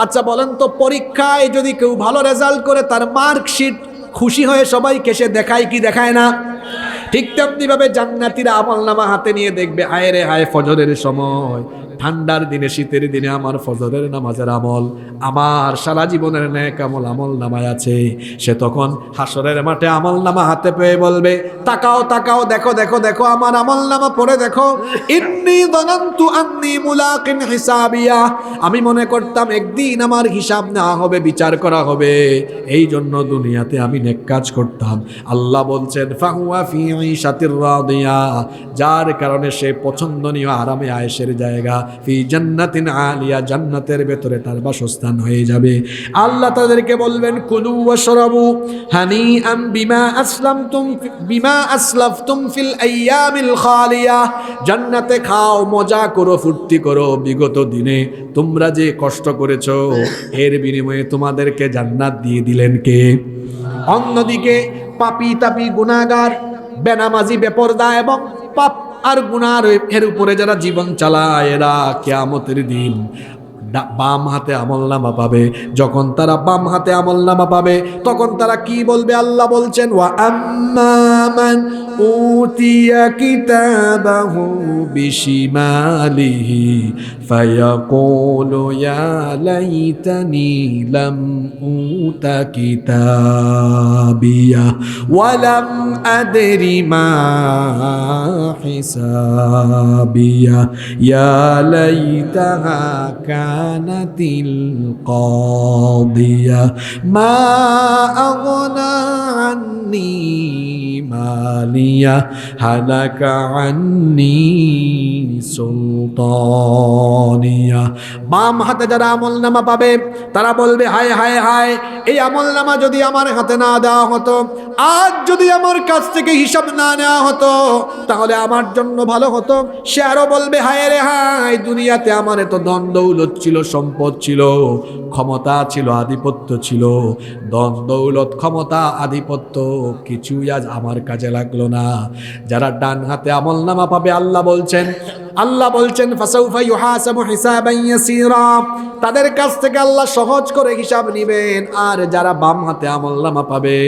আচ্ছা বলেন তো পরীক্ষায় যদি কেউ ভালো রেজাল্ট করে তার মার্কশিট খুশি হয়ে সবাইকে সে দেখায় কি দেখায় না? ঠিক তেমনি ভাবে জান্নাতীরা আমলনামা হাতে নিয়ে দেখবে হায় রে হায় ফজরের সময়, ঠান্ডার দিনে শীতের দিনে আমার ফজরের নামাজের আমল, আমার সারা জীবনের নেক আমল আমলনামায় আছে। সে তখন হাসরের মাঠে আমলনামা হাতে পেয়ে বলবে তাকাও তাকাও দেখো দেখো দেখো আমার আমলনামা পড়ে দেখো ইন্নী যানানতু আন্নী মুলাকিন হিসাবিয়া, আমি মনে করতাম একদিন আমার হিসাব নেওয়া হবে, বিচার করা হবে, এই জন্য দুনিয়াতে আমি নেক কাজ করতাম। আল্লাহ বলছেন ফাহুয়া ফি ঈশাতির রাদিয়া, যার কারণে সে পছন্দনীয় আরামে আয়েশের জায়গা, ফি জান্নাতিন আলিয়া, জান্নাতের ভেতরে তার বাসস্থান হয়ে যাবে। আল্লাহ তাদেরকে বলবেন কুলু ওয়াশরাবু হানিআম বিমা আসলাফতুম ফিল আইয়ামিল খালিয়া, জান্নাতে খাও মজা করো ফুর্তি করো, বিগত দিনে তোমরা যে কষ্ট করেছো এর বিনিময়ে তোমাদেরকে জান্নাত দিয়ে দিলেন কে? অন্যদিকে পাপী তাপী গুনাহগার বেনামাজি বেপরদা এবং পাপ আর গুনার এর উপরে যারা জীবন চালায় এরা কিয়ামতের দিন বাম হাতে আমলনামা পাবে। যখন তারা বাম হাতে আমলনামা পাবে তখন তারা কি বলবে? আল্লাহ বলছেন ওয়া আম্মা মান উতিয়া কিতাবাহু বিশিমালিহি ফায়াকুলু ইয়া লাইতানি লাম উতা কিতাবিয়া ওয়া লাম আদরি মা হিসাবিয়া ইয়া লাইতাহা কানাতিল কাদিয়া মা আগনা আন্নী মালিয়া হালাকা আন্নী সুলতানিয়া। বাম হাতে যারা আমলনামা পাবে তারা বলবে হায় হায় হায়, এই আমলনামা যদি আমার হাতে না দেওয়া হতো, আজ যদি আমার কাছ থেকে হিসাব না নেওয়া হতো তাহলে আমার জন্য ভালো হতো। সে আরো বলবে হায় রে হায়, দুনিয়াতে আমার এত ধন দৌলত ছিল, সম্পদ ছিল, ক্ষমতা ছিল, আধিপত্য ছিল, ধন দৌলত ক্ষমতা আধিপত্য কিছুই আজ আমার কাজে লাগলো না। যারা ডান হাতে আমলনামা পাবে আল্লাহ বলছেন ফাসাউফা ইউহাসাবু হিসাবান ইয়াসীরা, তাদের কাছ থেকে আল্লাহ সহজ করে হিসাব নেবেন। আর যারা বাম হাতে আমলনামা পাবে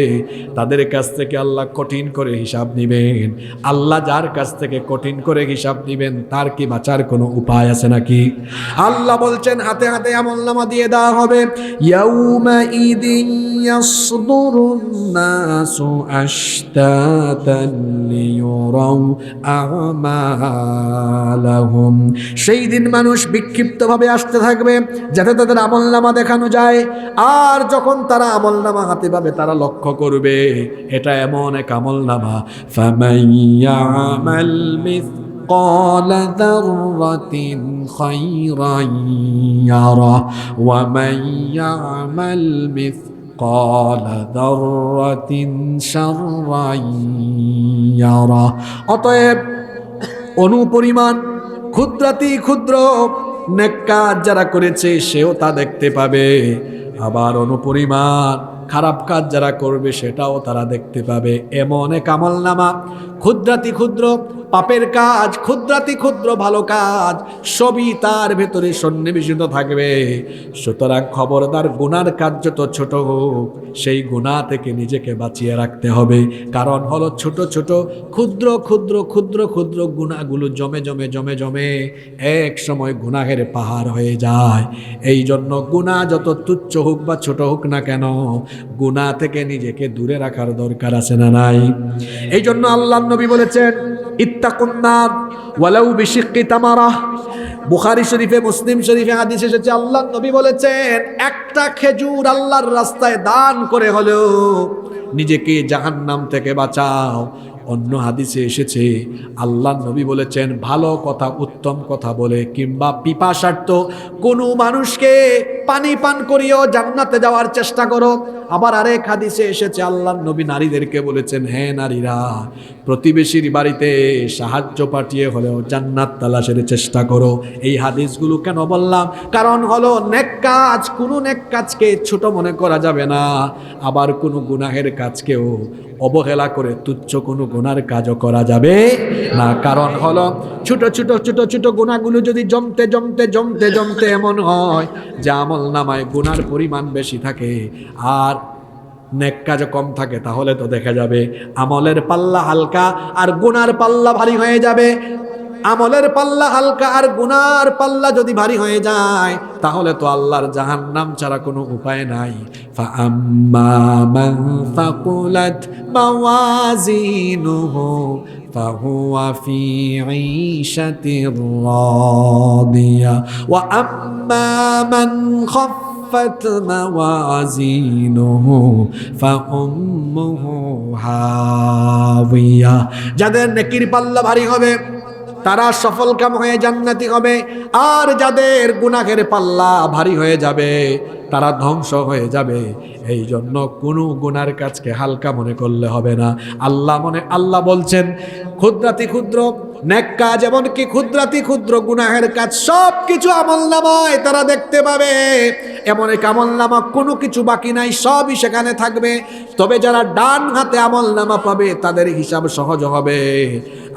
তাদের কাছ থেকে আল্লাহ কঠিন করে হিসাব নেবেন। আল্লাহ যার কাছ থেকে কঠিন করে হিসাব নেবেন তার কি বাঁচার কোনো উপায় আছে নাকি? আল্লাহ বলছেন হাতে হাতে আমলনামা দিয়ে দেওয়া হবে। ইয়াউমা ইদিন ইয়াসদুরুন নাসু আশতাতান লিয়ুরাউ আমালাহুম, সেই দিন মানুষ বিক্ষিপ্তভাবে আসতে থাকবে যাতে তাদের আমলনামা দেখানো যায়। আর যখন তারা আমলনামা হাতে পাবে তারা লক্ষ্য করবে এটা এমন এক আমলনামা ফামান ইয়ামাল مثقال ذرة خيرا يره ومن يعمل مثقال ذرة شرا يره। অতএব অনুপরিমাণ ক্ষুদ্রাতি ক্ষুদ্র নেক কাজ যারা করেছে সেও তা দেখতে পাবে, আবার অনুপরিমাণ খারাপ কাজ যারা করবে সেটাও তারা দেখতে পাবে। এমন এক আমলনামা, ক্ষুদ্রাতি ক্ষুদ্র পাপের কাজ, ক্ষুদ্রাতি ক্ষুদ্র ভালো কাজ সবই তার ভেতরে সন্নিবেশিত থাকবে। সুতরাং খবরদার গুনার কাজ যত ছোট হোক সেই গুনাহ থেকে নিজেকে বাঁচিয়ে রাখতে হবে। কারণ হলো ছোট ছোট ক্ষুদ্র ক্ষুদ্র ক্ষুদ্র ক্ষুদ্র গুনাহগুলো জমে জমে জমে জমে এক সময় গুনাহের পাহাড় হয়ে যায়। এই জন্য গুনাহ যত তুচ্ছ হোক বা ছোট হোক না কেন, গুনাহ থেকে নিজেকে দূরে রাখার দরকার আছে না নাই? এই জন্য আল্লাহর নবী বলেছেন ইত্তাকুন নার ওয়ালাউ বিশিক্কি তামারাহ, বুখারী শরীফে, মুসলিম শরীফে হাদিস এসেছে, আল্লাহর নবী বলেছেন একটা খেজুর আল্লাহর রাস্তায় দান করে হলেও নিজেকে জাহান্নাম থেকে বাঁচাও। অন্য হাদিসে এসেছে আল্লাহর নবী বলেছেন ভালো কথা, উত্তম কথা বলে কিংবা পিপাসার্থ কোনো মানুষকে পানি পান করিও জান্নাতে যাওয়ার চেষ্টা করো। আবার আরেক হাদিসে এসেছে আল্লাহর নবী নারীদেরকে বলেছেন, হ্যাঁ নারীরা, প্রতিবেশীর বাড়িতে সাহায্য পাঠিয়ে হলেও জান্নাত তালাশের চেষ্টা করো। এই হাদিসগুলো কেন বললাম? কারণ হলো নেক কাজ, কোনো নেক কাজকে ছোট মনে করা যাবে না, আবার কোনো গুনাহের কাজকেও অবহেলা করে তুচ্ছ কোনো গুনার কাজও করা যাবে না। কারণ হলো ছোট ছোট ছোট ছোট গুনাহগুলো যদি জমতে জমতে জমতে জমতে এমন হয় যে আমল নামায় গুনার পরিমাণ বেশি থাকে আর নেক কাজ কম থাকে, তাহলে তো দেখা যাবে আমলের পাল্লা হালকা আর গুনার পাল্লা ভারী হয়ে যাবে। আমলের পাল্লা হালকা আর গুনার পাল্লা যদি ভারী হয়ে যায় তাহলে তো আল্লাহর জাহান্নাম ছাড়া কোনো উপায় নাই। ফাআম্মা মান ফাকুলাত মাওয়াজিনুহু ফাহুয়া ফি ঈশাতির রাদিয়া ওয়া আম্মা মান খাফফাত মাওয়াজিনুহু ফাউম্মুহু হাওিয়া। যাদের নেকির পাল্লা ভারী হবে তারা সফল কাম হয়ে জান্নাতি হবে, আর যাদের গুনাহের পাল্লা ভারী হয়ে যাবে তারা ধ্বংস হয়ে যাবে। এই জন্য কোনো গুনার কাজকে হালকা মনে করলে হবে না। আল্লাহ বলছেন ক্ষুদ্রাতি ক্ষুদ্র নেক কাজ এমনকি ক্ষুদ্রাতি ক্ষুদ্র গুনাহের কাজ সব কিছু আমলনামায় তারা দেখতে পাবে। এমন এক আমলনামা কোনো কিছু বাকি নাই, সবই সেখানে থাকবে। তবে যারা ডান হাতে আমলনামা পাবে তাদের হিসাব সহজ হবে।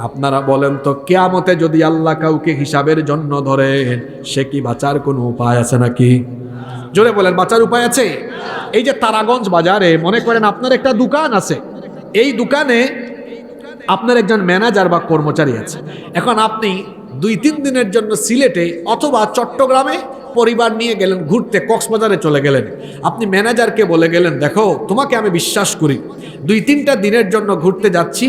আপনারা বলেন তো কিয়ামতে যদি আল্লাহ কাউকে হিসাবের জন্য ধরেন সে কি বাঁচার কোনো উপায় আছে নাকি? জোরে বলেন, বাঁচার উপায় আছে? এই যে তারাগঞ্জ বাজারে মনে করেন আপনার একটা দোকান আছে, এই দোকানে আপনার একজন ম্যানেজার বা কর্মচারী আছে। এখন আপনি 2-3 দিনের জন্য সিলেটে অথবা চট্টগ্রামে পরিবার নিয়ে গেলেন ঘুরতে, কক্সবাজারে চলে গেলেন। আপনি ম্যানেজারকে বলে গেলেন, দেখো তোমাকে আমি বিশ্বাস করি, 2-3টা দিনের জন্য ঘুরতে যাচ্ছি,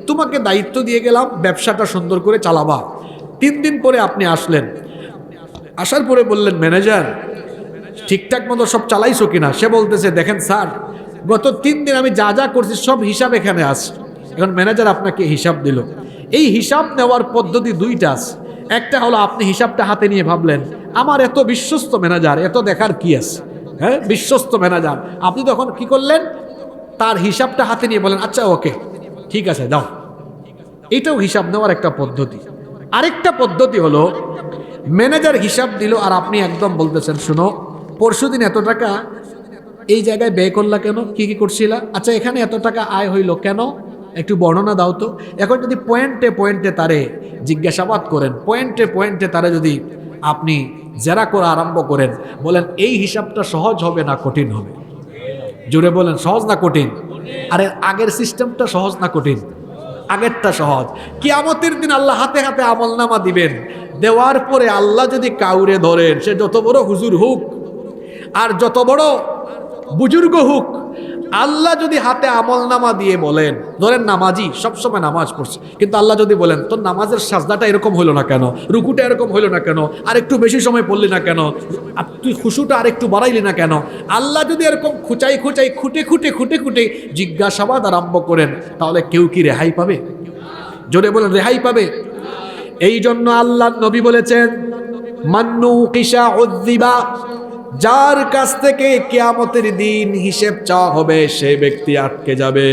তোমাকে দায়িত্ব দিয়ে গেলাম ব্যবসাটা সুন্দর করে চালাবা। 3 দিন পরে আপনি আসলেন, আসার পরে বললেন, ম্যানেজার ঠিকঠাক মতো সব চালাইছো কিনা? সে বলতেছে, দেখেন স্যার, গত 3 দিন আমি যা যা করছি সব হিসাব এখানে আছে। এখন ম্যানেজার আপনাকে হিসাব দিল। এই হিসাব নেওয়ার পদ্ধতি 2টা আছে। একটা হলো আপনি হিসাবটা হাতে নিয়ে ভাবলেন, আমার এত বিশ্বস্ত ম্যানেজার, এত দেখার কি আছে, হ্যাঁ বিশ্বস্ত ম্যানেজার। আপনি তখন কি করলেন, তার হিসাবটা হাতে নিয়ে বলেন, আচ্ছা ওকে ঠিক আছে দাও। এটাও হিসাব নেওয়ার একটা পদ্ধতি। আরেকটা পদ্ধতি হলো ম্যানেজার হিসাব দিল আর আপনি একদম বলতেছেন, শুনো পরশুদিন এত টাকা এই জায়গায় ব্যয় করলা কেন, কি কি করছিলা, আচ্ছা এখানে এত টাকা আয় হইল কেন, একটু বর্ণনা দাও তো। এখন যদি পয়েন্টে পয়েন্টে তারে জিজ্ঞাসাবাদ করেন, পয়েন্টে পয়েন্টে তারে যদি আপনি জেরা করা আরম্ভ করেন, বলেন এই হিসাবটা সহজ হবে না কঠিন হবে? জোরে বলেন, সহজ না কঠিন? আরে আগের সিস্টেমটা সহজ না কঠিন? আগেরটা সহজ। কিয়ামতের দিন আল্লাহ হাতে হাতে আমলনামা দিবেন। দেওয়ার পরে আল্লাহ যদি কাউরে ধরেন, সে যত বড় হুজুর হোক আর যত বড় বুজুর্গ হোক, আল্লাহ যদি হাতে আমলনামা দিয়ে বলেন, ধরেন নামাজি সবসময় নামাজ পড়ছে, কিন্তু আল্লাহ যদি বলেন তোর নামাজের সাজদাটা এরকম হইলো না কেন, রুকুটা এরকম হইলো না কেন, আর একটু বেশি সময় পড়লি না কেন, তুই খুশুটা আর একটু বাড়াইলি না কেন, আল্লাহ যদি এরকম খুঁচাই খুঁচাই খুঁটে খুঁটে খুঁটে খুঁটে জিজ্ঞাসাবাদ আরম্ভ করেন, তাহলে কেউ কি রেহাই পাবে? জোরে বলেন, রেহাই পাবে? এই জন্য আল্লাহ নবী বলেছেন, মান্নু কিসা উযযিবা, যার কাছ থেকে কিয়ামতের দিন হিসেব চাওয়া হবে সে ব্যক্তি আটকে যাবে,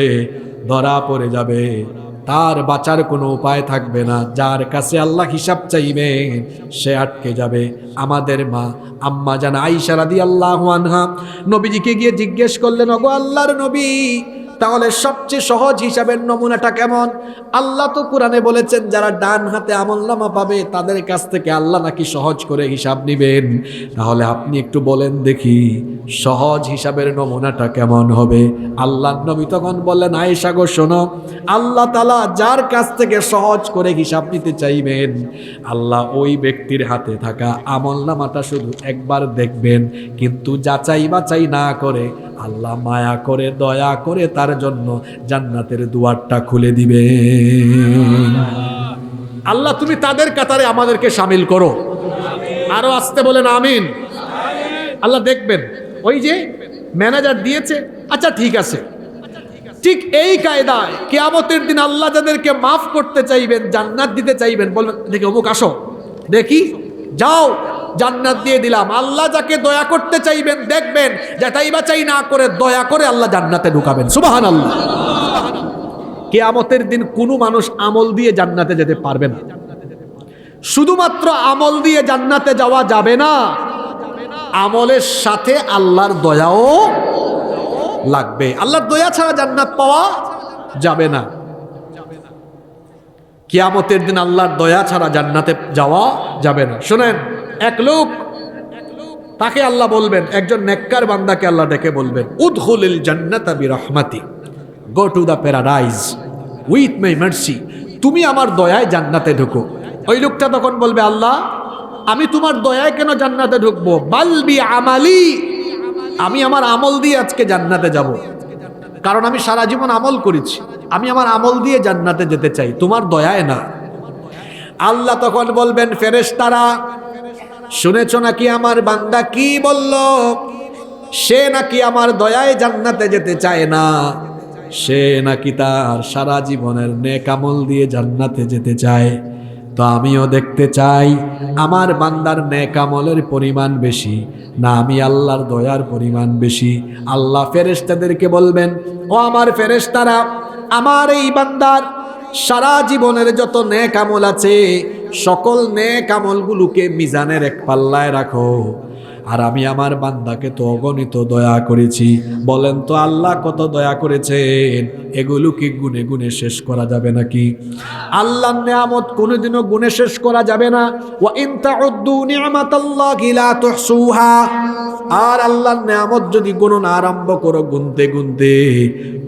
ধরা পড়ে যাবে, তার বাঁচার কোনো উপায় থাকবে না। যার কাছে আল্লাহ হিসাব চাইবেন সে আটকে যাবে। আমাদের মা আম্মা জান আয়েশা রাদিয়াল্লাহু আনহা নবীজিকে গিয়ে জিজ্ঞেস করলেন, ওগো আল্লাহর নবী, তাহলে সবচেয়ে সহজ হিসাবের নমুনাটা কেমন? আল্লাহ তো কোরআনে বলেছেন যারা ডান হাতে আমলনামা পাবে তাদের কাছ থেকে আল্লাহ নাকি সহজ করে হিসাব নেবেন। তাহলে আপনি একটু বলেন দেখি সহজ হিসাবের নমুনাটা কেমন হবে? আল্লাহ নবী তখন বললেন, আয়েশা গো শোনো, আল্লাহ তাআলা যার কাছ থেকে সহজ করে হিসাব নিতে চাইবেন, আল্লাহ ওই ব্যক্তির হাতে থাকা আমলনামাটা শুধু একবার দেখবেন, কিন্তু যাচাই বাছাই না করে আল্লাহ মায়া করে দয়া করে তার জন্য জান্নাতের দুয়ারটা খুলে দিবে। আল্লাহ তুমি তাদের কাতারে আমাদেরকে শামিল করো। আরো আসতে বলেন আমিন। আল্লাহ দেখবেন ওই যে ম্যানেজার দিয়েছে, আচ্ছা ঠিক আছে, ঠিক এই কায়দায় কিয়ামতের দিন আল্লাহ যাদেরকে মাফ করতে চাইবেন, জান্নাত দিতে চাইবেন, বলবেন দেখি অমুক আসো, দেখি যাও জান্নাত দিয়ে দিলাম। আল্লাহ যাকে দয়া করতে চাইবেন দেখবেন যাচাই বাছাই না করে দয়া করে আল্লাহ জান্নাতে ঢুকাবেন। সুবহানাল্লাহ। কিয়ামতের দিন কোনো মানুষ আমল দিয়ে জান্নাতে যেতে পারবে না। শুধুমাত্র আমল দিয়ে জান্নাতে যাওয়া যাবে না, আমলের সাথে আল্লাহর দয়াও লাগবে। আল্লাহর দয়া ছাড়া জান্নাত পাওয়া যাবে না। কিয়ামতের দিন আল্লাহর দয়া ছাড়া জান্নাতে যাওয়া যাবে না। শুনেন, এক লোক, তাকে আল্লাহ বলবেন, একজন নেককার বান্দাকে আল্লাহ ডেকে বলবেন, উদখুলিল জান্নাতা বিরহমাতি, go to the paradise with my mercy, তুমি আমার দয়ায় জান্নাতে ঢুকো। ওই লোকটা তখন বলবে, আল্লাহ আমি তোমার দয়ায় কেন জান্নাতে ঢুকবো, বাল বি আমালি, আমি আমার আমল দিয়ে আজকে জান্নাতে যাব, কারণ আমি সারা জীবন আমল করেছি, আমি আমার আমল দিয়ে জান্নাতে যেতে চাই, তোমার দয়ায় না। আল্লাহ তখন বলবেন, ফেরেশতারা শুনেছো নাকি আমার বান্দা কি বলল, সে নাকি আমার দয়ায় জান্নাতে যেতে চায় না, সে নাকি তার সারা জীবনের নেক আমল দিয়ে জান্নাতে যেতে চায়। তো আমিও দেখতে চাই আমার বান্দার নেক আমলের পরিমাণ বেশি না আমি আল্লাহর দয়ার পরিমাণ বেশি। আল্লাহ ফেরেশতাদেরকে বলবেন, ও আমার ফেরেশতারা, আমার এই বান্দার সারা জীবনের যত নেক আমল আছে সকল নেক আমলগুলোকে মিজানের এক পাল্লায় রাখো, আর আমি আমার বান্দাকে তো অগণিত দয়া করেছি। বলেন তো আল্লাহ কত দয়া করেছেন, এগুলো কি গুনে গুনে শেষ করা যাবে নাকি? আল্লাহর নিয়ামত কোনোদিনও গুনে শেষ করা যাবে না। ওয়া ইন তাউদ্দু নি'মাতাল্লাহি লা তুহসুহা, আর আল্লাহর নিয়ামত যদি গণন আরম্ভ করো গুনতে গুনতে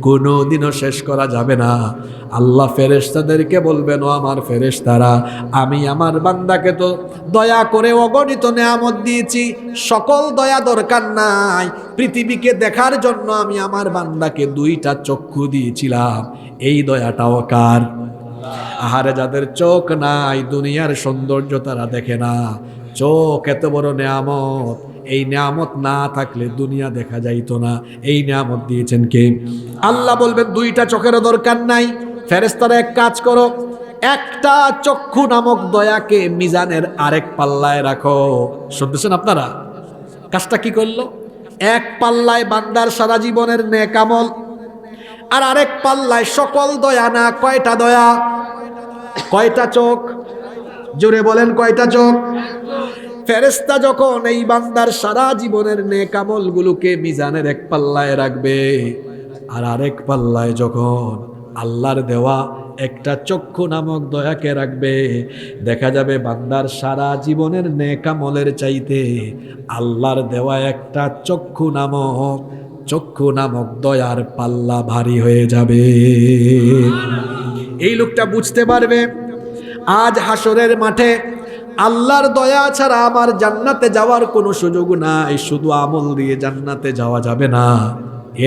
কোনোদিনও শেষ করা যাবে না। আল্লাহ ফেরেশতাদেরকে বলবেন, ও আমার ফেরেশতারা, আমি আমার বান্দাকে তো দয়া করে অগণিত নিয়ামত দিয়েছি, সকল দয়া দরকার নাই, পৃথিবীকে দেখার জন্য আমি আমার বান্দাকে দুইটা চক্ষু দিয়েছিলাম, এই দয়াটাও কার? আহারে যাদের চোখ নাই, দুনিয়ার সৌন্দর্য তারা দেখে না, চোখ এত বড় নিয়ামত, এই নিয়ামত না থাকলে দুনিয়া দেখা যাইতো না, এই নিয়ামত দিয়েছেন কে? আল্লাহ বলবেন দুইটা চোখেরও দরকার নাই, ফেরেশতারা এক কাজ করো, একটা চক্ষু নামক দয়াকে মিজানের আরেক পাল্লায় রাখো। শুনতেছেন আপনারা? কাজটা কি করলো? এক পাল্লায় বান্দার সারা জীবনের নেক আমল, আর আরেক পাল্লায় সকল দয়া। না, কয়টা দয়া? কয়টা চোখ? জোরে বলেন, কয়টা চোখ? ফেরেশতা যখন এই বান্দার সারা জীবনের নেক আমলগুলোকে মিজানের এক পাল্লায় রাখবে, আর আরেক পাল্লায় যখন আল্লাহর দেওয়া একটা চক্ষু নামক দয়াকে রাখবে, দেখা যাবে বান্দার সারা জীবনের নেক আমলের চাইতে আল্লাহর দেওয়া একটা চক্ষু নামক দয়ার পাল্লা ভারী হয়ে যাবে। এই লোকটা বুঝতে পারবে আজ হাসরের মাঠে আল্লাহর দয়া ছাড়া আমার জান্নাতে যাওয়ার কোনো সুযোগ নাই। শুধু আমল দিয়ে জান্নাতে যাওয়া যাবে না,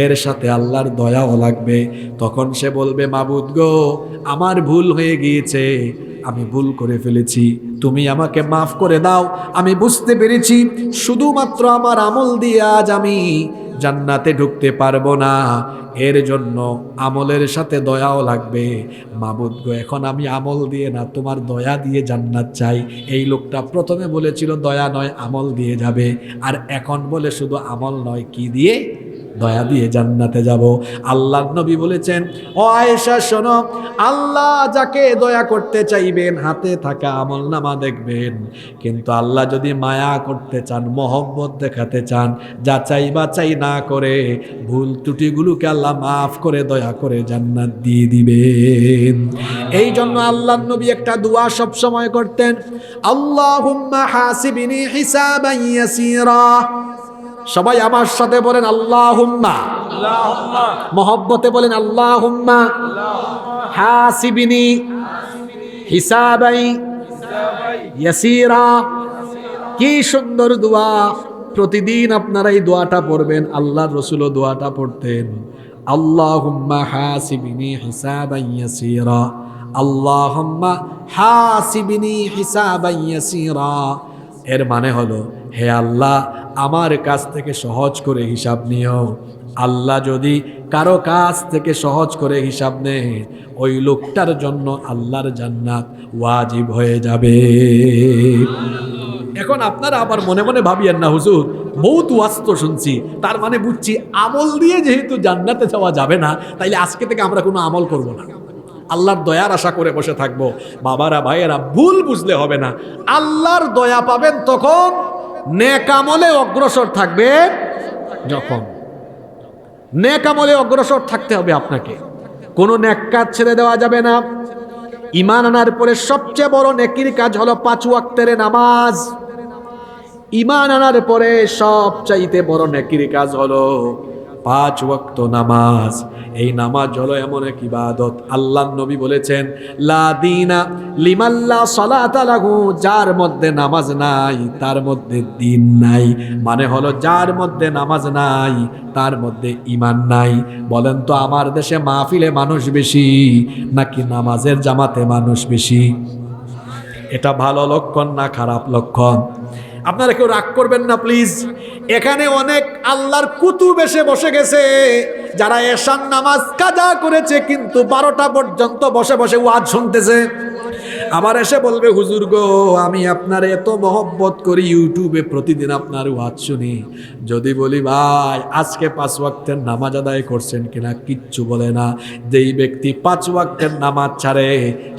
এর সাথে আল্লাহর দয়াও লাগবে। তখন সে বলবে, মাবুদ গো, আমার ভুল হয়ে গিয়েছে, আমি ভুল করে ফেলেছি, তুমি আমাকে মাফ করে দাও। আমি বুঝতে পেরেছি শুধুমাত্র আমার আমল দিয়ে আজ আমি জান্নাতে ঢুকতে পারবো না, এর জন্য আমলের সাথে দয়াও লাগবে। মাবুদ গো, এখন আমি আমল দিয়ে না, তোমার দয়া দিয়ে জান্নাত চাই। এই লোকটা প্রথমে বলেছিল দয়া নয় আমল দিয়ে যাবে, আর এখন বলে শুধু আমল নয়, কি দিয়ে? দয়া দিয়ে জান্নাতে যাব। আল্লাহর নবী বলেছেন, ও আয়েশা শোনো, আল্লাহ যাকে দয়া করতে চাইবেন হাতে থাকা আমলনামা দেখবেন, কিন্তু আল্লাহ যদি মায়া করতে চান, মহব্বত দেখাতে চান, যাচাই বাছাই না করে ভুল ত্রুটিগুলোকে আল্লাহ মাফ করে দয়া করে জান্নাত দিয়ে দিবেন। এই জন্য আল্লাহর নবী একটা দোয়া সব সময় করতেন, আল্লাহুম্মা হাসিবনি হিসাবান ইয়াসীরা। সবাই আমার সাথে বলেন আল্লাহুম্মা, মহব্বতে বলেন আল্লাহুম্মা হাসিবনি হিসাবাই ইয়াসীরা। কি সুন্দর দোয়া! প্রতিদিন আপনারা এই দোয়াটা পড়বেন। আল্লাহর রাসূলও দোয়াটা পড়তেন, আল্লাহুম্মা হাসিবনি হিসাবান ইয়াসীরা, আল্লাহুম্মা হাসিবনি হিসাবান ইয়াসীরা। এর মানে হলো, হে আল্লাহ আমার কাছ থেকে সহজ করে হিসাব নিও। আল্লাহ যদি কারো কাছ থেকে সহজ করে হিসাব নেয়, ওই লোকটার জন্য আল্লাহর জান্নাত ওয়াজিব হয়ে যাবে। এখন আপনারা আবার মনে মনে ভাবিয়েন না, হুজুর বহুত ওয়াজ তো শুনছি, তার মানে বুঝছি আমল দিয়ে যেহেতু জান্নাতে যাওয়া যাবে না, তাইলে আজকে থেকে আমরা কোনো আমল করব না, আল্লাহর দয়ার আশা করে বসে থাকবো। বাবারা ভাইয়েরা, ভুল বুঝলে হবে না। আল্লাহর দয়া পাবেন তখন নেক আমলে অগ্রসর থাকবে, যখন নেক আমলে অগ্রসর থাকতে হবে আপনাকে, কোনো নেক কাজ ছেড়ে দেওয়া যাবে না। ঈমান আনার পরে সবচেয়ে বড় নেকির কাজ হলো 5 ওয়াক্তের নামাজ। ঈমান আনার পরে সবচাইতে বড় নেকির কাজ হলো 5 ওয়াক্ত নামাজ। এই নামাজ হলো এমন এক ইবাদত, আল্লাহর নবী বলেছেন, লা দীনা লিমান লা সালাতা লাহু, যার মধ্যে নামাজ নাই তার মধ্যে দ্বীন নাই। মানে হলো যার মধ্যে নামাজ নাই তার মধ্যে ঈমান নাই। বলেন তো আমার দেশে মাহফিলে মানুষ বেশি নাকি নামাজের জামাতে মানুষ বেশি? এটা ভালো লক্ষণ না খারাপ লক্ষণ? আপনারা কেউ রাগ করবেন না প্লিজ। এখানে অনেক আল্লাহর কুতুব এসে বসে গেছে, যারা এশার নামাজ কাজা করেছে কিন্তু 12টা পর্যন্ত বসে বসে ওয়াজ শুনতেছে। আবার এসে বলবে, হুজুর গো আমি আপনার এত মহব্বত করি, ইউটিউবে প্রতিদিন আপনার ওয়াজ শুনি। যদি বলি ভাই আজকে 5 ওয়াক্তের নামাজ আদায় করছেন কিনা, কিচ্ছু বলে না। যেই ব্যক্তি 5 ওয়াক্তের নামাজ ছাড়ে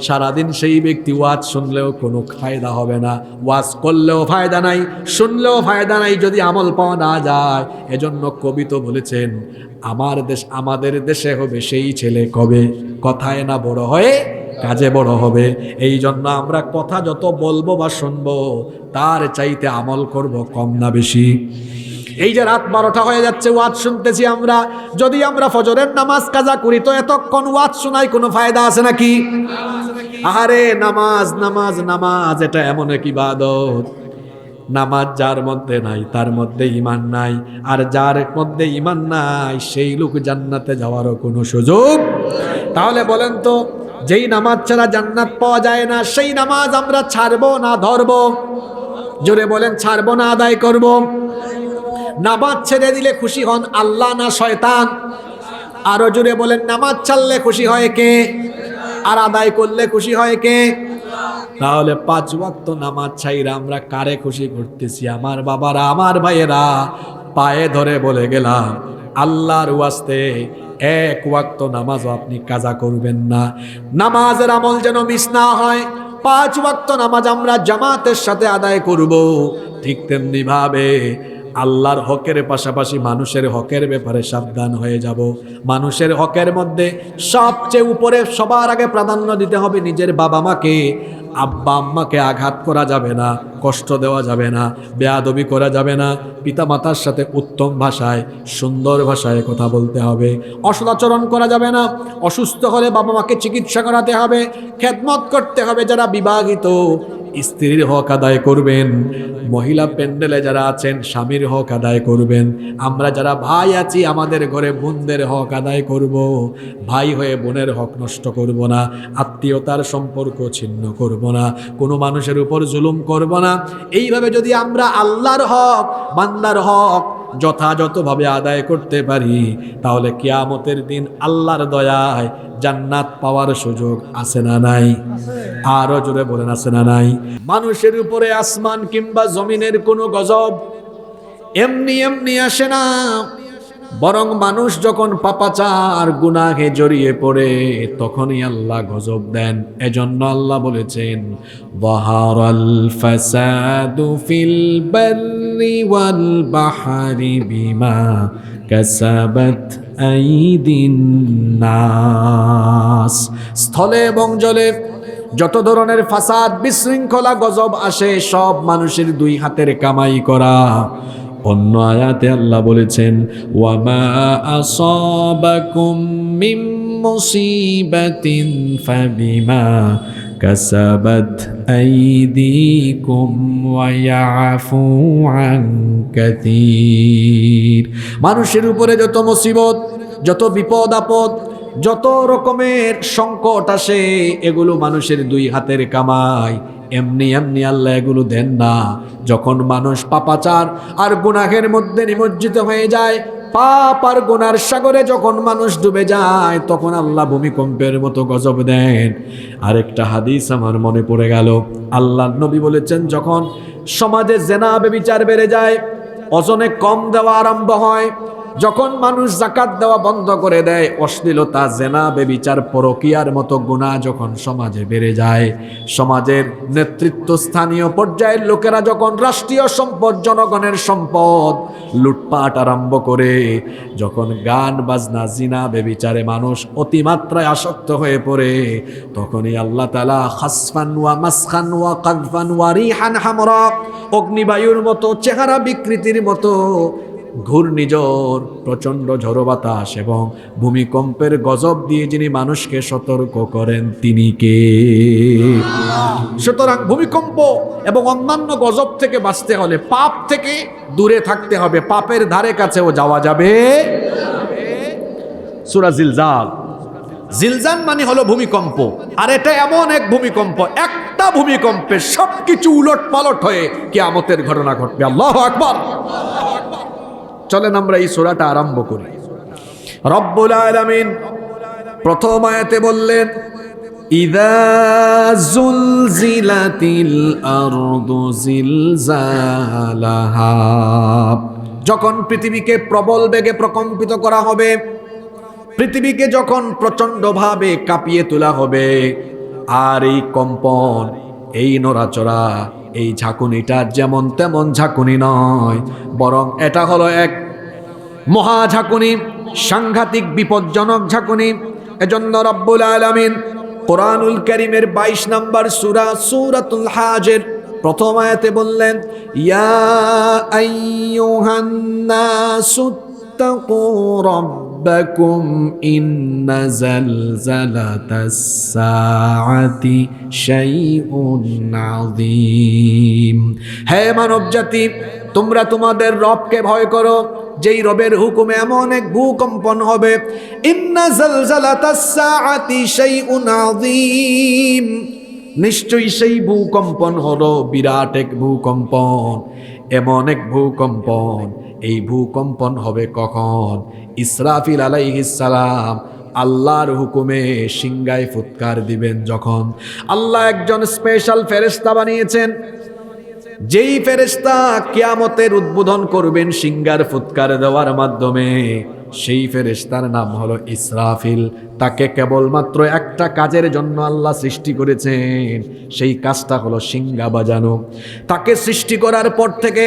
সারাদিন, সেই ব্যক্তি ওয়াজ শুনলেও কোনো ফায়দা হবে না, ওয়াজ করলেও ফায়দা নাই, শুনলেও ফায়দা নাই, যদি আমল পাওয়া না যায়। এজন্য কবি তো বলেছেন, আমাদের দেশে হবে সেই ছেলে কবে, কথায় না বড় হয়ে কাজে বড় হবে। এই জন্য আমরা কথা যত বলবো বা শুনবো, তার চাইতে আমল করব কম না বেশি। এই যে রাত 12টা হয়ে যাচ্ছে ওয়াজ শুনতেছি আমরা, যদি আমরা ফজরের নামাজ কাজা করি তো এতক্ষণ ওয়াজ শোনায় কোনো ফায়দা আছে নাকি? আহারে নামাজ নামাজ নামাজ, এটা এমন এক ইবাদত, নামাজ যার মধ্যে নাই তার মধ্যে ঈমান নাই, আর যার মধ্যে ঈমান নাই সেই লোক জান্নাতে যাওয়ারও কোনো সুযোগ। তাহলে বলেন তো, যেই নামাজ ছাড়া জান্নাত পাওয়া যায় না, সেই নামাজ আমরা ছাড়বো না ধরবো? জোরে বলেন, ছাড়বো না আদায় করব? নামাজ ছেড়ে দিলে খুশি হন আল্লাহ না শয়তান? আরো জোরে বলেন, নামাজ ছাড়লে খুশি হয় কে, আর আদায় করলে খুশি হয় কে? তাহলে 5 ওয়াক্ত নামাজ ছাইরা আমরা কারে খুশি করতেছি? আমার বাবারা, আমার ভাইয়েরা, পায়ে ধরে বলে গেলাম, আল্লাহর ওয়াস্তে 1 ওয়াক্ত নামাজও আপনি কাজা করবেন না। নামাজের আমল যেন মিস না হয়। 5 ওয়াক্ত নামাজ আমরা জামাতের সাথে আদায় করব। ঠিক তেমনি ভাবে আল্লাহর হকের পাশাপাশি মানুষের হকের ব্যাপারে সাবধান হয়ে যাব। মানুষের হকের মধ্যে সবচেয়ে উপরে সবার আগে প্রাধান্য দিতে হবে নিজের বাবা মাকে। আব্বা আম্মাকে আঘাত করা যাবে না, কষ্ট দেওয়া যাবে না, বেয়াদবি করা যাবে না। পিতা মাতার সাথে উত্তম ভাষায়, সুন্দর ভাষায় কথা বলতে হবে। অসদাচরণ করা যাবে না। অসুস্থ হলে বাবা মাকে চিকিৎসা করাতে হবে, খেদমত করতে হবে। যারা বিবাহিত, স্ত্রীর হক আদায় করবেন। মহিলা প্যান্ডেলে যারা আছেন, স্বামীর হক আদায় করবেন। আমরা যারা ভাই আছি, আমাদের ঘরে বোনদের হক আদায় করব। ভাই হয়ে বোনের হক নষ্ট করব না, আত্মীয়তার সম্পর্ক ছিন্ন করব না, কোনো মানুষের উপর জুলুম করব না। এইভাবে যদি আমরা আল্লাহর হক, বান্দার হক যথাযথভাবে আদায় করতে পারি, তাহলে কিয়ামতের দিন আল্লাহর দয়ায় জান্নাত পাওয়ার সুযোগ আছে না নাই? আরো জোরে বলেন, আছে না নাই? মানুষের উপরে আসমান কিংবা জমিনের কোনো গজব এমনি এমনি আসে না, বরং মানুষ যখন পাপাচার গুনাহে জড়িয়ে পড়ে তখনই আল্লাহ গজব দেন। এজন্য আল্লাহ বলেছেন, যাহারাল ফাসাদু ফিল বাররি ওয়াল বাহরি বিমা কাসাবাত আইদিন নাস। স্থলে এবং জলে যত ধরনের ফাসাদ, বিশৃঙ্খলা, গজব আসে, সব মানুষের 2 হাতের কামাই করা। অন্য আয়াতে আল্লাহ বলেছেন, ওয়ামা আসাবাকুম মিন মুসিবাতিন ফাবিমা কাসাবাত আইদিকুম ওয়া ইয়াফু আন কাসীর। মানুষের উপরে যত মুসিবত, যত বিপদ আপদ, যত রকমের সংকট আসে, এগুলো মানুষের 2 হাতের কামাই। এমনি এমনি আল্লাহ এগুলো দেন না। যখন মানুষ পাপাচার আর গুনাহের মধ্যে নিমজ্জিত হয়ে যায়, পাপ আর গুনার সাগরে যখন মানুষ ডুবে যায়, তখন আল্লাহ ভূমিকম্পের মতো গজব দেন। আরেকটা হাদিস আমার মনে পড়ে গেল, আল্লাহ নবী বলেছেন, যখন সমাজে জেনা ব্যভিচার বেড়ে যায়, ওজনে কম দেওয়া আরম্ভ হয়, যখন মানুষ যাকাত দেওয়া বন্ধ করে দেয়, অশ্লীলতা, জেনা, ব্যভিচার, পরকীয়ার মতো গুনাহ যখন সমাজে বেড়ে যায়, সমাজের নেতৃত্ব স্থানীয় পর্যায়ের লোকেরা যখন রাষ্ট্রীয় সম্পদ, জনগণের সম্পদ লুটপাট আরম্ভ করে, যখন গান বাজনা, জিনা, ব্যভিচারে মানুষ অতিমাত্রায় আসক্ত হয়ে পড়ে, তখনই আল্লাহ তাআলা খাসফান ওয়া মাসখান ওয়া কাযফান ওয়া রিহান হামরা, অগ্নিবায়ুর মতো, চেহারা বিকৃতির মতো ঘূর্ণিঝড়, প্রচণ্ড ঝড়ো বাতাস এবং ভূমিকম্পের গজব দিয়ে যিনি মানুষকে সতর্ক করেন তিনি কে? সুতরাং ভূমিকম্প এবং অন্যান্য গজব থেকে বাঁচতে হলে পাপ থেকে দূরে থাকতে হবে, পাপের ধারে কাছেও যাওয়া যাবে। সূরা জিলজাল, জিলজাল মানে হলো ভূমিকম্প, আর এটা এমন এক ভূমিকম্প, একটা ভূমিকম্পে সবকিছু উলট পালট হয়ে কিয়ামতের ঘটনা ঘটবে। আল্লাহু আকবার। চলেন আমরা এই সূরাটা আরম্ভ করি। রব্বুল আলামিন প্রথম আয়াতে বললেন, ইযা যুলজিলাতিল আরদু জিলজালাহা, যখন পৃথিবীকে প্রবল বেগে প্রকম্পিত করা হবে, পৃথিবীকে যখন প্রচণ্ডভাবে কাঁপিয়ে তোলা হবে, আর এই কম্পন, এই নড়াচড়া, এই ঝাঁকুনিটা যেমন তেমন ঝাঁকুনি নয়, বরং এটা হলো এক মহা ঝাঁকুনি, সাংঘাতিক বিপজ্জনক ঝাঁকুনি। এজন্য রব্বুল আলামিন কোরআনুল কারীমের 22 নম্বর সূরা, সূরাতুল হাজের প্রথম আয়াতে বললেন, ইয়া আইয়ুহান নাসু তাকু রাব্বাকুম ইন্না জালজালাতাস সাআতি শাইউন আযীম। হে মানব জাতি, তোমরা তোমাদের রবকে ভয় করো, যেই রবের হুকুমে এমন এক ভূকম্পন হবে। ইন্না জালজালাতাস সাআতি শাইউন আযীম, নিশ্চয়ই সেই ভূকম্পন হলো বিরাট এক ভূকম্পন, এমন এক ভূকম্পন। এই ভূকম্পন হবে কখন? ইসরাফিল আলাইহিস সালাম আল্লাহর হুকুমে সিংহায় ফুৎকার দিবেন যখন। আল্লাহ একজন স্পেশাল ফেরেশতা বানিয়েছেন, যেই ফেরেশতা কিয়ামতের উদ্বোধন করবেন সিংহার ফুৎকার দেওয়ার মাধ্যমে। সেই ফেরেশতার নাম হলো ইসরাফিল। তাকে কেবলমাত্র একটা কাজের জন্য আল্লাহ সৃষ্টি করেছেন, সেই কাজটা হলো সিংহা বাজানো। তাকে সৃষ্টি করার পর থেকে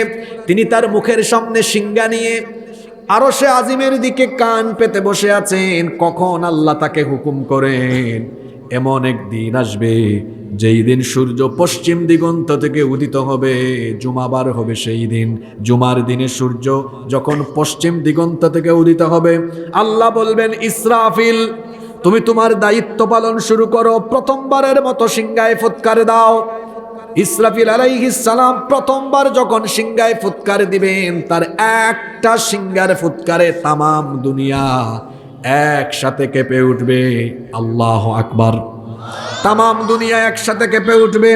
তিনি তার মুখের সামনে সিংহা নিয়ে আরশে আজিমের দিকে কান পেতে বসে আছেন, কখন আল্লাহ তাকে হুকুম করেন। এমন এক দিন আসবে যেই দিন সূর্য পশ্চিম দিগন্ত থেকে উদিত হবে, জুমাবার হবে সেই দিন। জুমার দিনে সূর্য যখন পশ্চিম দিগন্ত থেকে উদিত হবে, আল্লাহ বলবেন, ইসরাফিল তুমি তোমার দায়িত্ব পালন শুরু করো, প্রথমবারের মতো সিংহায় ফুৎকার দাও। ইসরাফিল আলাইহিস সালাম প্রথমবার যখন সিংহায় ফুৎকার দিবেন, তার একটা সিংহার ফুৎকারে তামাম দুনিয়া একসাথে কেঁপে উঠবে। আল্লাহু আকবার। তামাম দুনিয়া একসাথে কেঁপে উঠবে।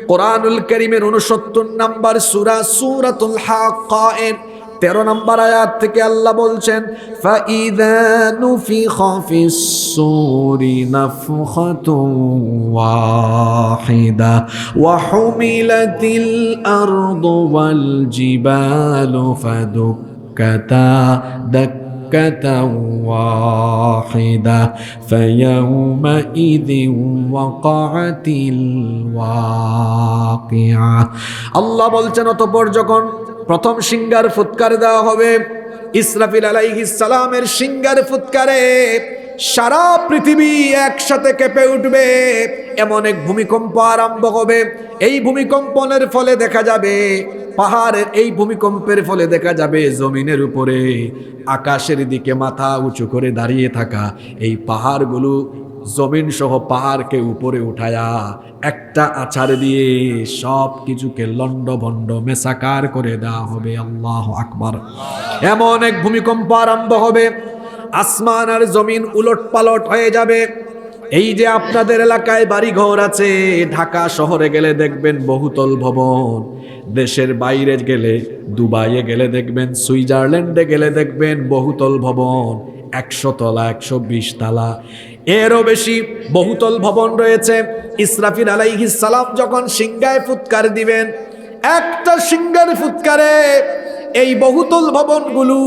কোরআনুল কারীমের 69 নম্বর সূরা, সূরাতুল হাক্কা এর 13 নম্বর আয়াত থেকে আল্লাহ বলছেন, ফাইযা নুফিখা ফিস সূরি নাফখাতুন ওয়াহিদা ওয়া হুমিলাতিল আরদু ওয়াল জিবালু ফাদুক্কাতা واحدة فيومئذ وقعت الواقعة। আল্লাহ বলছেন, অতঃপর যখন প্রথম সিংহার ফুৎকার দেওয়া হবে, ইসরাফিল আলাইহিস সালামের সিংহার ফুৎকারে সারা পৃথিবী একসাথে কেঁপে উঠবে। এমন এক ভূমিকম্প আরম্ভ হবে। এই ভূমিকম্পনের ফলে দেখা যাবে পাহাড়ের, এই ভূমিকম্পের ফলে দেখা যাবে জমিনের উপরে আকাশের দিকে মাথা উঁচু করে দাঁড়িয়ে থাকা এই পাহাড়গুলো জমিন সহ পাহাড়কে উপরে উঠায়া একটা আছাড় দিয়ে সব কিছুকে লন্ডভন্ড মেসাকার করে দেওয়া হবে। আল্লাহু আকবার। এমন এক ভূমিকম্প আরম্ভ হবে, আসমান আর জমিন উলট পালট হয়ে যাবে। এই যে আপনাদের এলাকায় বাড়ি ঘর আছে, ঢাকা শহরে গেলে দেখবেন বহুতল ভবন, দেশের বাইরে গেলে দুবাইয়ে গেলে দেখবেন, সুইজারল্যান্ডে গেলে দেখবেন বহুতল ভবন 100 তলা 120 তলা এরও বেশি বহুতল ভবন রয়েছে। ইসরাফিল আলাইহিস সালাম যখন সিংহায় ফুৎকার দিবেন, একটা সিংহার ফুৎকারে এই বহুতল ভবনগুলো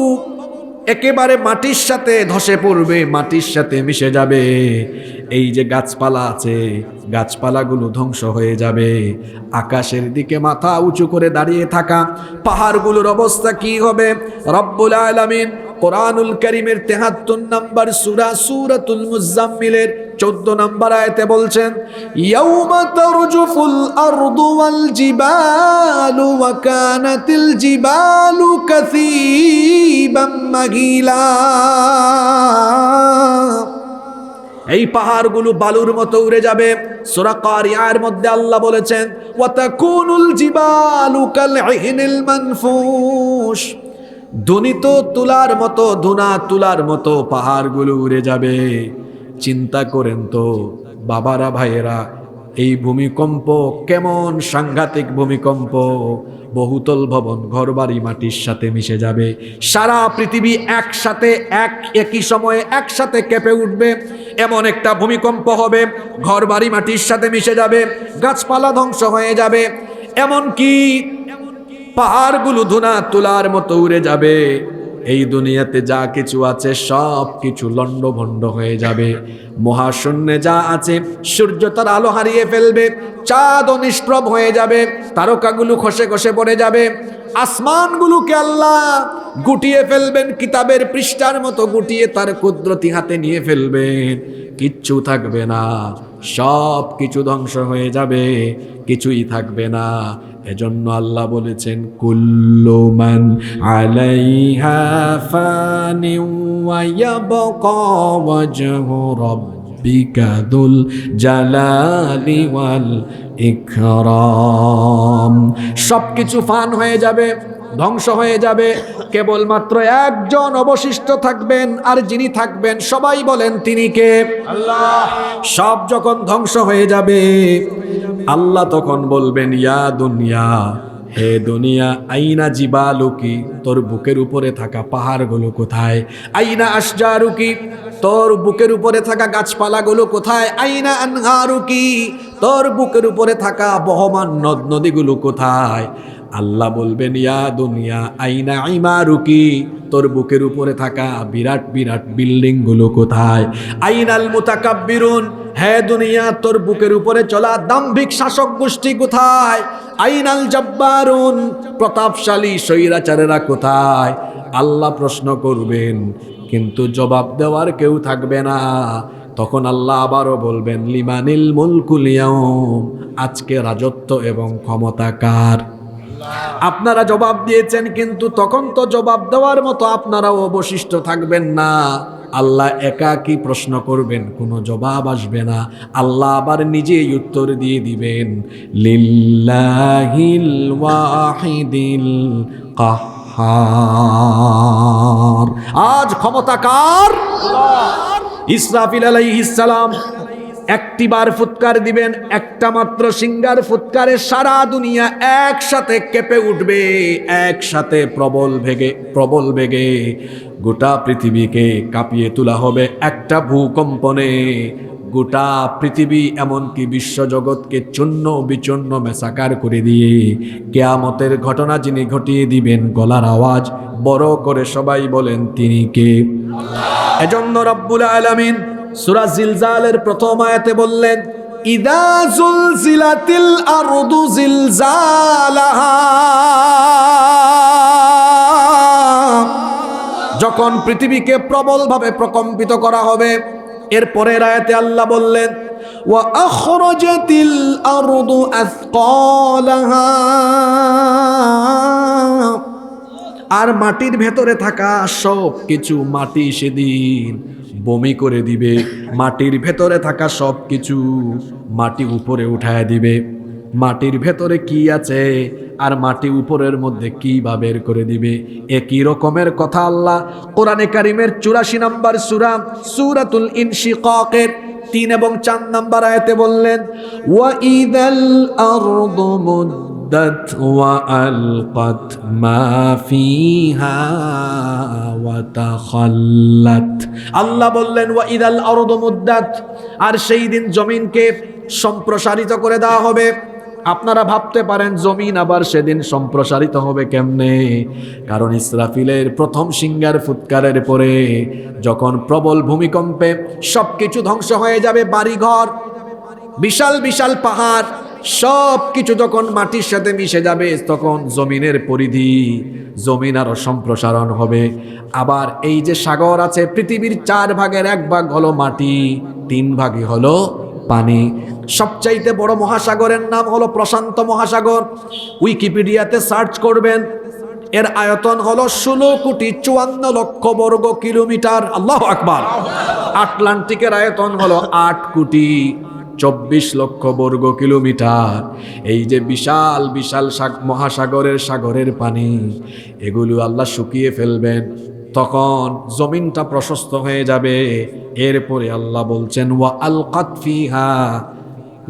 একেবারে মাটির সাথে ধসে পড়বে, মাটির সাথে মিশে যাবে। এই যে গাছপালা আছে, গাছপালাগুলো ধ্বংস হয়ে যাবে। আকাশের দিকে মাথা উঁচু করে দাঁড়িয়ে থাকা পাহাড়গুলোর অবস্থা কি হবে? রব্বুল আলামিন কোরআনুল কারীমের ৭৩ নম্বর সূরা সূরাতুল মুজাম্মিলের 14 নম্বর আয়াতে বলছেন, ইয়াউমা তারজুফুল আরদু ওয়াল জিবালু ওয়া কানাতিল জিবালু কাসীবাম মাগিলা। এই পাহাড়গুলো বালুর মতো উড়ে যাবে। সূরা কারিয়ার মধ্যে আল্লাহ বলেছেন, ওয়া তাকুনুল জিবালু কাল ইহনিল মানফুশ। ধুনিত তুলার মতো, ধুনা তুলার মতো পাহাড়গুলো উড়ে যাবে। চিন্তা করেন তো বাবারা, ভাইয়েরা, এই ভূমিকম্প কেমন সাংঘাতিক ভূমিকম্প! বহুতল ভবন ঘরবাড়ি মাটির সাথে মিশে যাবে। সারা পৃথিবী একসাথে একই সময়ে একসাথে কেঁপে উঠবে। এমন একটা ভূমিকম্প হবে, ঘরবাড়ি মাটির সাথে মিশে যাবে, গাছপালা ধ্বংস হয়ে যাবে, এমনকি পাহাড়গুলো ধুনা তুলার মতো উড়ে যাবে। এই দুনিয়াতে যা কিছু আছে সব কিছু লণ্ডভণ্ড হয়ে যাবে। মহাশূন্যে যা আছে সূর্য তার আলো হারিয়ে ফেলবে, চাঁদ নিষ্প্রভ হয়ে যাবে, তারকাগুলো খসে খসে পড়ে যাবে, আসমানগুলোকে আল্লাহ গুটিয়ে ফেলবেন, কিতাবের পৃষ্ঠার মতো গুটিয়ে তার কুদরতি হাতে নিয়ে ফেলবেন। কিচ্ছু থাকবে না, সব কিছু ধ্বংস হয়ে যাবে, কিছুই থাকবে না। এজন্য আল্লাহ বলেছেন, কুল্লু মান আলাইহা ফানি ওয়া ইয়াবকা ওয়াজহু রাব্বিকা যুল জালালি ওয়াল ইকরাম। সবকিছু ফান হয়ে যাবে, ধ্বংস হয়ে যাবে, কেবলমাত্র একজন অবশিষ্ট থাকবেন, আর যিনি থাকবেন সবাই বলেন তিনি কে? আল্লাহ। সব যখন ধ্বংস হয়ে যাবে, আল্লাহ তখন বলবেন, ইয়া দুনিয়া, হে দুনিয়া, আইনা জিবালুকি, তোর বুকের উপরে থাকা পাহাড়গুলো কোথায়? আইনা আশজারুকি, তোর বুকের উপরে থাকা গাছপালাগুলো কোথায়? আইনা আনহারুকি, তোর বুকের উপরে থাকা বহমান নদ নদীগুলো কোথায়? আল্লাহ বলবেন, ইয়া দুনিয়া আইনা ইমারুকি, তোর বুকের উপরে থাকা বিরাট বিরাট বিল্ডিং গুলো কোথায়? আইনাল মুতাকাব্বিরুন, হে দুনিয়া, তোর বুকের উপরে চলা দাম্ভিক শাসক গোষ্ঠী কোথায়? আইনাল জাব্বারুন, প্রতাপশালী স্বৈরাচারেরা কোথায়? আল্লাহ প্রশ্ন করবেন, কিন্তু জবাব দেওয়ার কেউ থাকবে না। তখন আল্লাহ আবারও বলবেন, লিমানিল মুলকুল ইয়াউম, আজকে রাজত্ব এবং ক্ষমতা কার? আপনারা জবাব দিয়েছেন, কিন্তু তখন তো জবাব দেওয়ার মতো আপনারাও অবশিষ্ট থাকবেন না। আল্লাহ একাকী প্রশ্ন করবেন, কোনো জবাব আসবে না। আল্লাহ আবার নিজেই উত্তর দিয়ে দিবেন, লিল্লাহিল ওয়াহিদিল কাহ্হার, আজ ক্ষমতা কার? ইসরাফিল আলাইহিস সালাম একটিবার ফুৎকার দিবেন, একটা মাত্র সিংহার ফুৎকারে সারা দুনিয়া একসাথে কেঁপে উঠবে, একসাথে প্রবল বেগে গোটা পৃথিবীকে কাঁপিয়ে তোলা হবে একটা ভূকম্পনে। গোটা পৃথিবী এমনকি বিশ্বজগৎকে চূর্ণ বিচূর্ণ মেসাকার করে দিয়ে কিয়ামতের ঘটনা যিনি ঘটিয়ে দিবেন, গলার আওয়াজ বড় করে সবাই বলেন তিনি কে? এজন্য রব্বুল আলামিন সূরা জিলজালের প্রথম আয়াতে বললেন, ইদা জুলজিলাতিল আরদু জিলজালাহা, যখন পৃথিবীকে প্রবলভাবে প্রকম্পিত করা হবে। এরপরের আয়াতে আল্লাহ বললেন, ওয়া আখরাজাতিল আরদু আথকালাহা, আর মাটির ভেতরে থাকা সব কিছু মাটি সেদিন বমি করে দিবে। মাটির ভেতরে থাকা সব কিছু মাটি উপরে উঠায় দিবে। মাটির ভেতরে কি আছে আর মাটি উপরের মধ্যে কি বা বের করে দিবে, একই রকমের কথা আল্লাহ কোরআনে কারিমের 84 নম্বর সূরা সূরাতুল ইনশিকাকের 3 এবং 4 নাম্বার আয়াতে বললেন ওয়া ইদাল আরদু মুদ্দাত ওয়া আলকাত মা ফিহা ওয়া তাখাল্লাত। আল্লাহ বললেন ওয়া ইদাল আরদু মুদ্দাত, আর সেই দিন জমিনকে সম্প্রসারিত করে দেওয়া হবে। আপনারা ভাবতে পারেন জমিন আবার সেদিন সম্প্রসারিত হবে কেমনে? কারণ ইসরাফিলের প্রথম সিংহার ফুৎকারের পরে যখন প্রবল ভূমিকম্পে সবকিছু ধ্বংস হয়ে যাবে, বাড়িঘর, বিশাল বিশাল পাহাড় সব কিছু যখন মাটির সাথে মিশে যাবে, তখন জমিনের পরিধি, জমিন আরো সম্প্রসারণ হবে। আবার এই যে সাগর আছে, পৃথিবীর 4 ভাগের 1 ভাগ হলো মাটি, 3 ভাগই হলো পানি। সবচাইতে বড় মহাসাগরের নাম হলো প্রশান্ত মহাসাগর। উইকিপিডিয়াতে সার্চ করবেন, এর আয়তন হলো 16,54,00,000 বর্গ কিলোমিটার। আল্লাহু আকবার। আটলান্টিকের আয়তন হলো 8,24,00,000 বর্গ কিলোমিটার। এই যে বিশাল বিশাল মহাসাগরের সাগরের পানি, এগুলো আল্লাহ শুকিয়ে ফেলবেন, তখন জমিনটা প্রশস্ত হয়ে যাবে। এরপরে আল্লাহ বলছেন ওয়া আলকাত ফিহা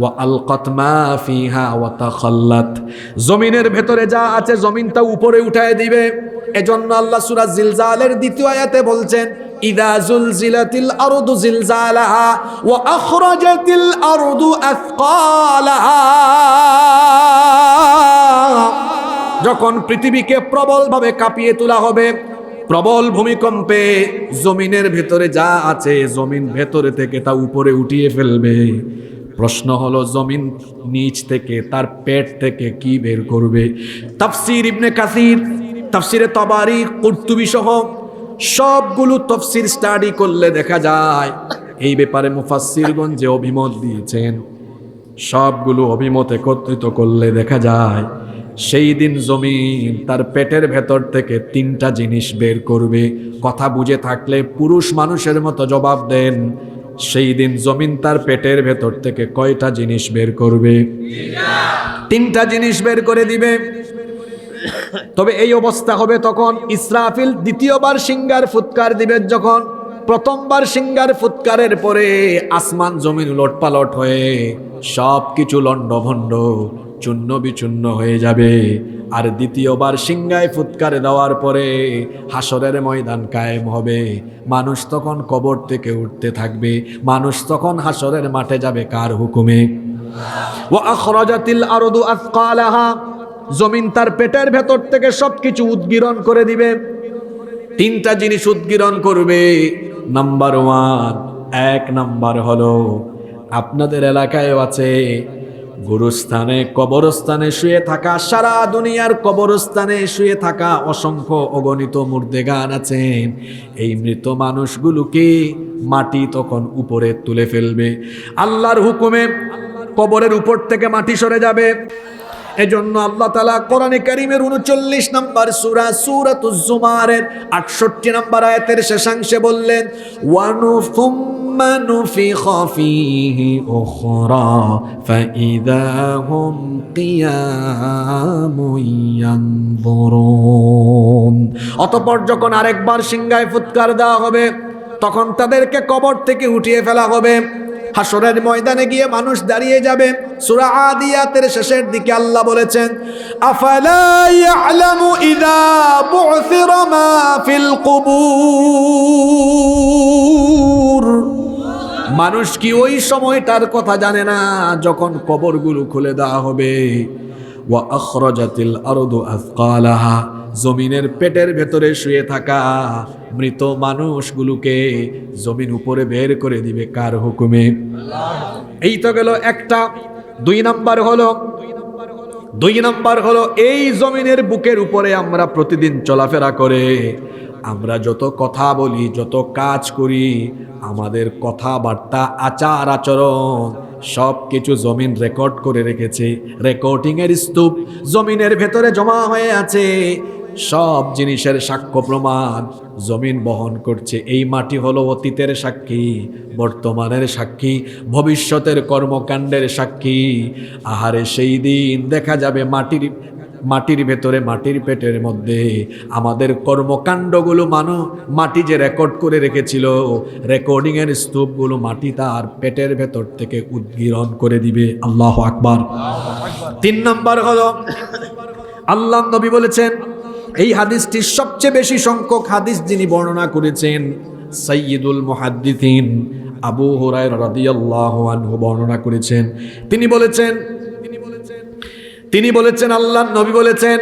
ওয়া আলকাত মা ফিহা ওয়া তাখাল্লাত, জমিনের ভেতরে যা আছে জমিনটা উপরে উঠায় দিবে। এজন্য আল্লাহ সূরা জিলজালের 2য় আয়াতে বলছেন ইযা জুলজিলাতিল আরদু জিলজালাহা ওয়া আখরাজাতিল আরদু আথকালাহা, যখন পৃথিবীকে প্রবলভাবে কাঁপিয়ে তোলা হবে, প্রবল ভূমিকম্পে জমিনের ভেতরে যা আছে জমিন ভেতরে থেকে তা উপরে উঠিয়ে ফেলবে। প্রশ্ন হলো জমিন নিচ থেকে, তার পেট থেকে কি বের করবে? তাফসীর ইবনে কাসির, তাফসীরে তাবারি, কুরতুবী সহ সবগুলো তাফসীর স্টাডি করলে দেখা যায় এই ব্যাপারে মুফাসসিরগণ যে অভিমত দিয়েছেন, সবগুলো অভিমত একত্রিত করলে দেখা যায় সেই দিন জমিন তার পেটের ভেতর থেকে 3টা জিনিস বের করবে। কথা বুঝে থাকলে পুরুষ মানুষের মতো জবাব দেন, সেই দিন জমিন তার পেটের ভেতর থেকে কয়টা জিনিস বের করবে? 3টা জিনিস বের করে দিবে। তবে এই অবস্থা হবে তখন ইসরাফিল দ্বিতীয়বার সিংহার ফুৎকার দিবে। যখন প্রথমবার সিংহার ফুৎকারের পরে আসমান জমিন উলটপালট হয়ে সব কিছু লণ্ডভণ্ড চূর্ণ বিচূর্ণ হয়ে যাবে, আর দ্বিতীয়বার সিংহায় ফুৎকার দেওয়ার পরে হাসরের ময়দান কায়েম হবে। মানুষ তখন কবর থেকে উঠতে থাকবে, মানুষ তখন হাসরের মাঠে যাবে কার হুকুমে? ওয়া আখরাজাতিল আরদু আথকালাহা, জমিন তার পেটের ভেতর থেকে সবকিছু উদ্গীরণ করে দিবে। 3টা জিনিস উদ্গীরণ করবে। নাম্বার 1 নাম্বার হলো, আপনাদের এলাকায় আছে গুরুস্থানে কবরস্থানে শুয়ে থাকা, সারা দুনিয়ার কবরস্থানে শুয়ে থাকা অসংখ্য অগণিত মুর্দেগান আছেন। এই মৃত মানুষগুলোকে মাটি তখন উপরে তুলে ফেলবে আল্লাহর হুকুমে। কবরের উপর থেকে মাটি সরে যাবে। এজন্য আল্লাহ তাআলা কোরআনে কারীমের 39 নম্বর সূরা সূরাতুজ জুমারের 68 নম্বর আয়াতের শেষাংশে বললেন ওয়ানুফুম্মা নুফিখা ফীহি উখরা ফাইযা হুম কিয়ামুন ইয়ানজুরুন, অতঃপর যখন আরেকবার সিংহায় ফুৎকার দেওয়া হবে তখন তাদেরকে কবর থেকে উঠিয়ে ফেলা হবে। হাসরের ময়দানে গিয়ে মানুষ দাঁড়িয়ে যাবে। সূরা আদিয়াতের শেষের দিকে আল্লাহ বলেছেন আফালা ইয়ালামু ইযা বু'থিরা মা ফিল কুবুর, মানুষ কি ওই সময়টার কথা জানে না যখন কবরগুলো খুলে দেওয়া হবে? ওয়া আখরাজাতিল আরদু আথকালাহা, জমিনের পেটের ভেতরে শুয়ে থাকা মৃত মানুষগুলোকে জমিন উপরে বের করে দিবে কার হুকুমে? এই তো গেল একটা। 2 নাম্বার হলো এই জমিনের বুকের উপরে আমরা প্রতিদিন চলাফেরা করে আমরা যত কথা বলি, যত কাজ করি, আমাদের কথাবার্তা, আচার আচরণ সব কিছু জমিন রেকর্ড করে রেখেছে। রেকর্ডিং এর স্তূপ জমিনের ভেতরে জমা হয়ে আছে। সব জিনিসের সাক্ষ্য প্রমাণ জমিন বহন করছে। এই মাটি হলো অতীতের সাক্ষী, বর্তমানের সাক্ষী, ভবিষ্যতের কর্মকাণ্ডের সাক্ষী। আহারে সেই দিন দেখা যাবে মাটির ভেতরে, মাটির পেটের মধ্যে আমাদের কর্মকাণ্ডগুলো মাটি যে রেকর্ড করে রেখেছিল, রেকর্ডিংয়ের স্তূপগুলো মাটি তার পেটের ভেতর থেকে উদ্গীরণ করে দিবে। আল্লাহু আকবার। 3 নম্বর হলো আল্লাহ নবী বলেছেন, এই হাদিসটি সবচেয়ে বেশি সংখ্যক হাদিস যিনি বর্ণনা করেছেন সাইয়্যিদুল মুহাদ্দিসিন আবু হুরায়রা রাদিয়াল্লাহু আনহু বর্ণনা করেছেন। তিনি বলেছেন আল্লাহর নবী বলেছেন,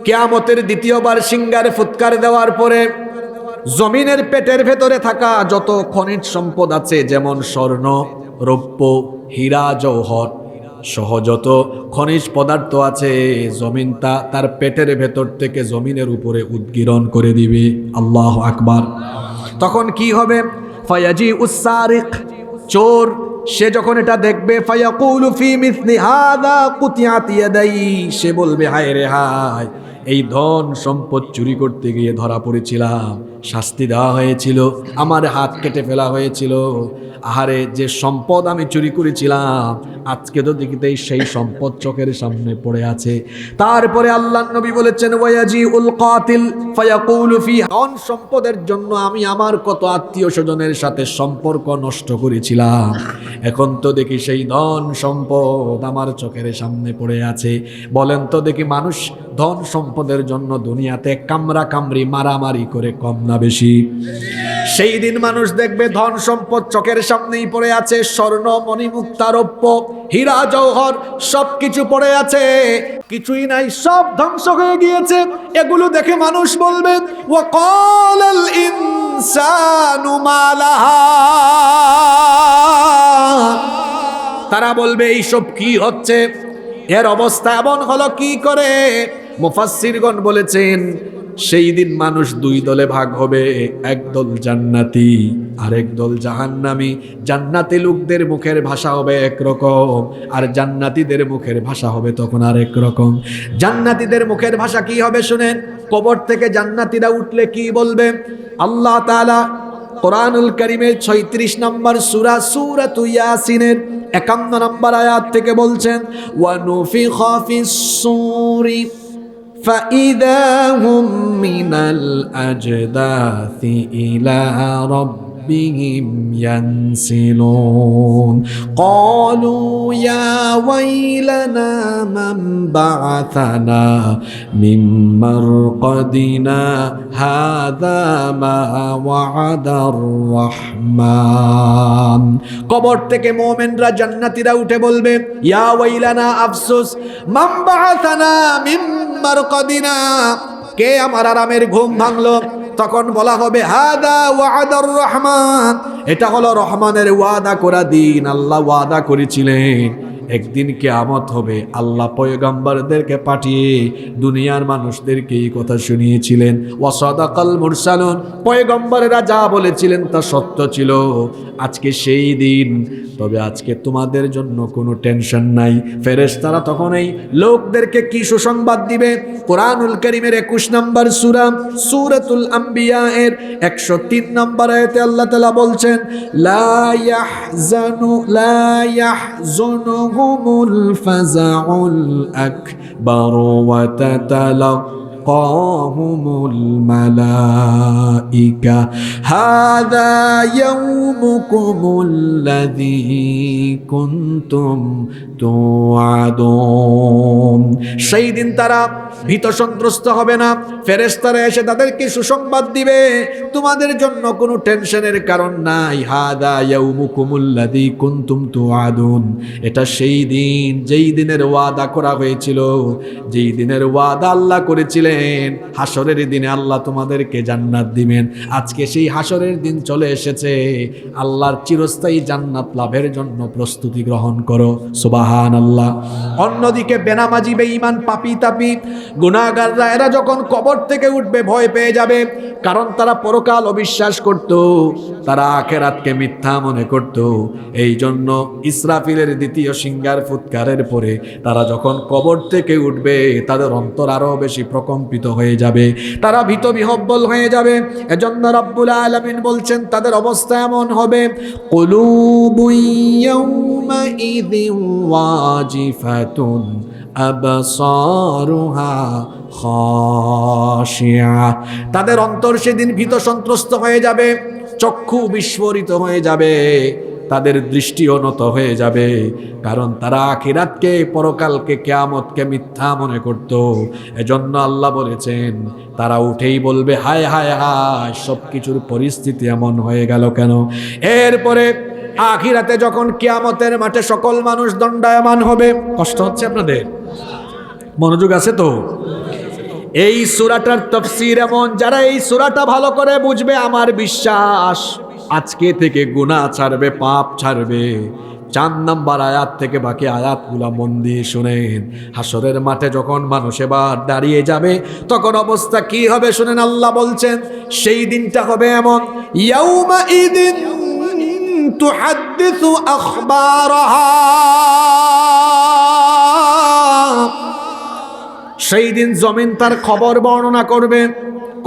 কিয়ামতের দ্বিতীয়বার সিংহার ফুৎকার দেওয়ার পরে জমিনের পেটের ভেতরে থাকা যত খনিজ সম্পদ আছে, যেমন স্বর্ণ, রৌপ্য, হীরা, জওহর সহ যত খনিজ পদার্থ আছে, জমিন তার পেটের ভেতর থেকে জমিনের উপরে উদ্গীরণ করে দিবে। আল্লাহু আকবার। তখন কি হবে? ফায়াজি উসারিক, চোর, সে যখন এটা দেখবে, ফায়াকুলু ফি মিসলি হাদা কুতিয়াত ইয়াদাই, সে বলবে হায় রে হায়, এই ধন সম্পদ চুরি করতে গিয়ে ধরা পড়েছিলাম, শাস্তি দেওয়া হয়েছিল, আমার হাত কেটে ফেলা হয়েছিল। আহারে, যে সম্পদ আমি চুরি করেছিলাম, আজকে তো দেখিতে সেই সম্পদ চোখের সামনে পড়ে আছে। তারপরে আল্লাহর নবী বলেছেন, ওয়াজি উল কাতিল ফায়াকুলু ফি, ধন সম্পদের জন্য আমি আমার কত আত্মীয় স্বজনের সাথে সম্পর্ক নষ্ট করেছিলাম, এখন তো দেখি সেই ধন সম্পদ আমার চোখের সামনে পড়ে আছে। বলেন তো দেখি, মানুষ ধন সম্পদের জন্য দুনিয়াতে কামরা কামড়ি মারামারি করে কম না বেশি? সেই দিন মানুষ দেখবে ধন সম্পদ চোখের সামনেই পড়ে আছে, স্বর্ণ, মণিমুক্তা, রৌপ্য, হীরা, জওহর সবকিছু পড়ে আছে, কিছুই নাই, সব ধ্বংস হয়ে গিয়েছে। এগুলো দেখে মানুষ বলবে, ওয়াকালাল ইনসানু মা লাহা, তারা বলবে এইসব কি হচ্ছে, এর অবস্থা এমন হলো কি করে? মুফাসসিরগণ বলেছেন, সেই দিন মানুষ 2 দলে ভাগ হবে, একদল জান্নাতি আর একদল জাহান্নামী। জান্নাতি লোকদের মুখের ভাষা হবে একরকম, আর জান্নাতীদের মুখের ভাষা হবে তখন আর একরকম। জান্নাতীদের মুখের ভাষা কি হবে শুনেন। কবর থেকে জান্নাতীরা উঠলে কি বলবে? আল্লাহ তাআলা কোরআনুল কারীমের 36 নম্বর সূরা সূরাতু ইয়াসিনের 51 নম্বর আয়াত থেকে বলছেন, ওয়া নুফিখা ফিস সূরি فإذا هم من الأجداث إلى ربهم ينسلون قالوا يا ويلنا من بعثنا من مرقدنا هذا ما وعد الرحمن। কবর থেকে মুমিনরা জান্নাতীরা উঠে বলবে, ইয়া ওয়াইলানা, আফসোস, মান বাআসানা মিন মারকাদিনা, কে আমার আরামের ঘুম ভাঙলো? তখন বলা হবে, হাদা ওয়াদার রহমান, এটা হলো রহমানের ওয়াদা করা দিন। আল্লাহ ওয়াদা করেছিলেন একদিন কিয়ামত হবে, আল্লাহ পয়গম্বরদেরকে পাঠিয়ে দুনিয়ার মানুষদেরকে এই কথা শুনিয়েছিলেন। ওয়া সাদাকাল মুরসালুন, পয়গম্বরেরা যা বলেছিলেন তা সত্য ছিল। আজকে সেই দিন, তবে আজকে তোমাদের জন্য কোনো টেনশন নাই। ফেরেশতারা তখন এই লোকদেরকে কি সুসংবাদ দিবে? কোরআনুল কারীমের 21 নম্বর সূরা সূরাতুল আম্বিয়া এর 103 নম্বর আয়াতে আল্লাহ তাআলা বলছেন, লা ইয়াহজুনুহুমুল ফাযাউল আকবার ওয়া তাতালাক্কাহুমুল মালাইকা হাযা ইয়াউমুকুমুল্লাযী কুনতুম তুআদুন। সেই দিন তারা ভীত সন্ত্রস্ত হবে না। ফেরেশতারা এসে তাদেরকে সুসংবাদ দিবে, তোমাদের জন্য কোনো টেনশনের কারণ নাই। হাদা ইয়াউমুকুমুল্লাযী কুনতুম তুআদুন, এটা সেই দিন যেই দিনের ওয়াদা করা হয়েছিল, যেই দিনের ওয়াদা আল্লাহ করেছিলেন। হাসরের দিনে আল্লাহ তোমাদেরকে জান্নাত দিবেন। আজকে সেই হাসরের দিন চলে এসেছে। আল্লাহর চিরস্থায়ী জান্নাত লাভের জন্য প্রস্তুতি গ্রহণ করো। সুবহানাল্লাহ। অন্যদিকে বেনামাজি, বেঈমান, পাপী তাপী, গুনাহগাররা এরা যখন কবর থেকে উঠবে ভয় পেয়ে যাবে, কারণ তারা পরকাল অবিশ্বাস করত, তারা আখিরাতকে মিথ্যা মনে করত। এই জন্য ইসরাফিলের দ্বিতীয় সিংহার ফুৎকারের পরে তারা যখন কবর থেকে উঠবে, তাদের অন্তর আরো বেশি প্রকম্পিত হয়ে যাবে, তারা ভীত বিহব্বল হয়ে যাবে। এজন্য রব্বুল আলামিন বলছেন তাদের অবস্থা এমন হবে, কুলুবুন ইয়াউমাইযিন ওয়াজিফাতুন আবসারুহা খাশিয়া, তাদের অন্তর সেদিন ভীত সন্ত্রস্ত হয়ে যাবে, চক্ষু বিস্ফোরিত হয়ে যাবে, তাদের দৃষ্টিও নত হয়ে যাবে, কারণ তারা আখিরাতকে, পরকালকে, কিয়ামতকে মিথ্যা মনে করত। এজন্য আল্লাহ বলেছেন তারা উঠেই বলবে হায় হায় হায়, সবকিছুর পরিস্থিতি এমন হয়ে গেল কেন। এরপরে আখিরাতে যখন কিয়ামতের মাঠে সকল মানুষ দণ্ডায়মান হবে, কষ্ট হচ্ছে আপনাদের? মনোযোগ আছে তো? এই সূরাটার তাফসীর এমন, যারা এই সূরাটা ভালো করে বুঝবে, আমার বিশ্বাস আজকে থেকে গুনাহ ছাড়বে, পাপ ছাড়বে। 4 নাম্বার আয়াত থেকে বাকি আয়াতগুলো মন দিয়ে শুনেন। হাসরের মাঠে যখন মানুষ এবার দাঁড়িয়ে যাবে, তখন অবস্থা কি হবে শুনেন। আল্লাহ বলছেন সেই দিনটা হবে এমন, ইয়াউমা ইদিন তুহাদ্দিসু আখবারাহা, সেই দিন জমিন তার খবর বর্ণনা করবে।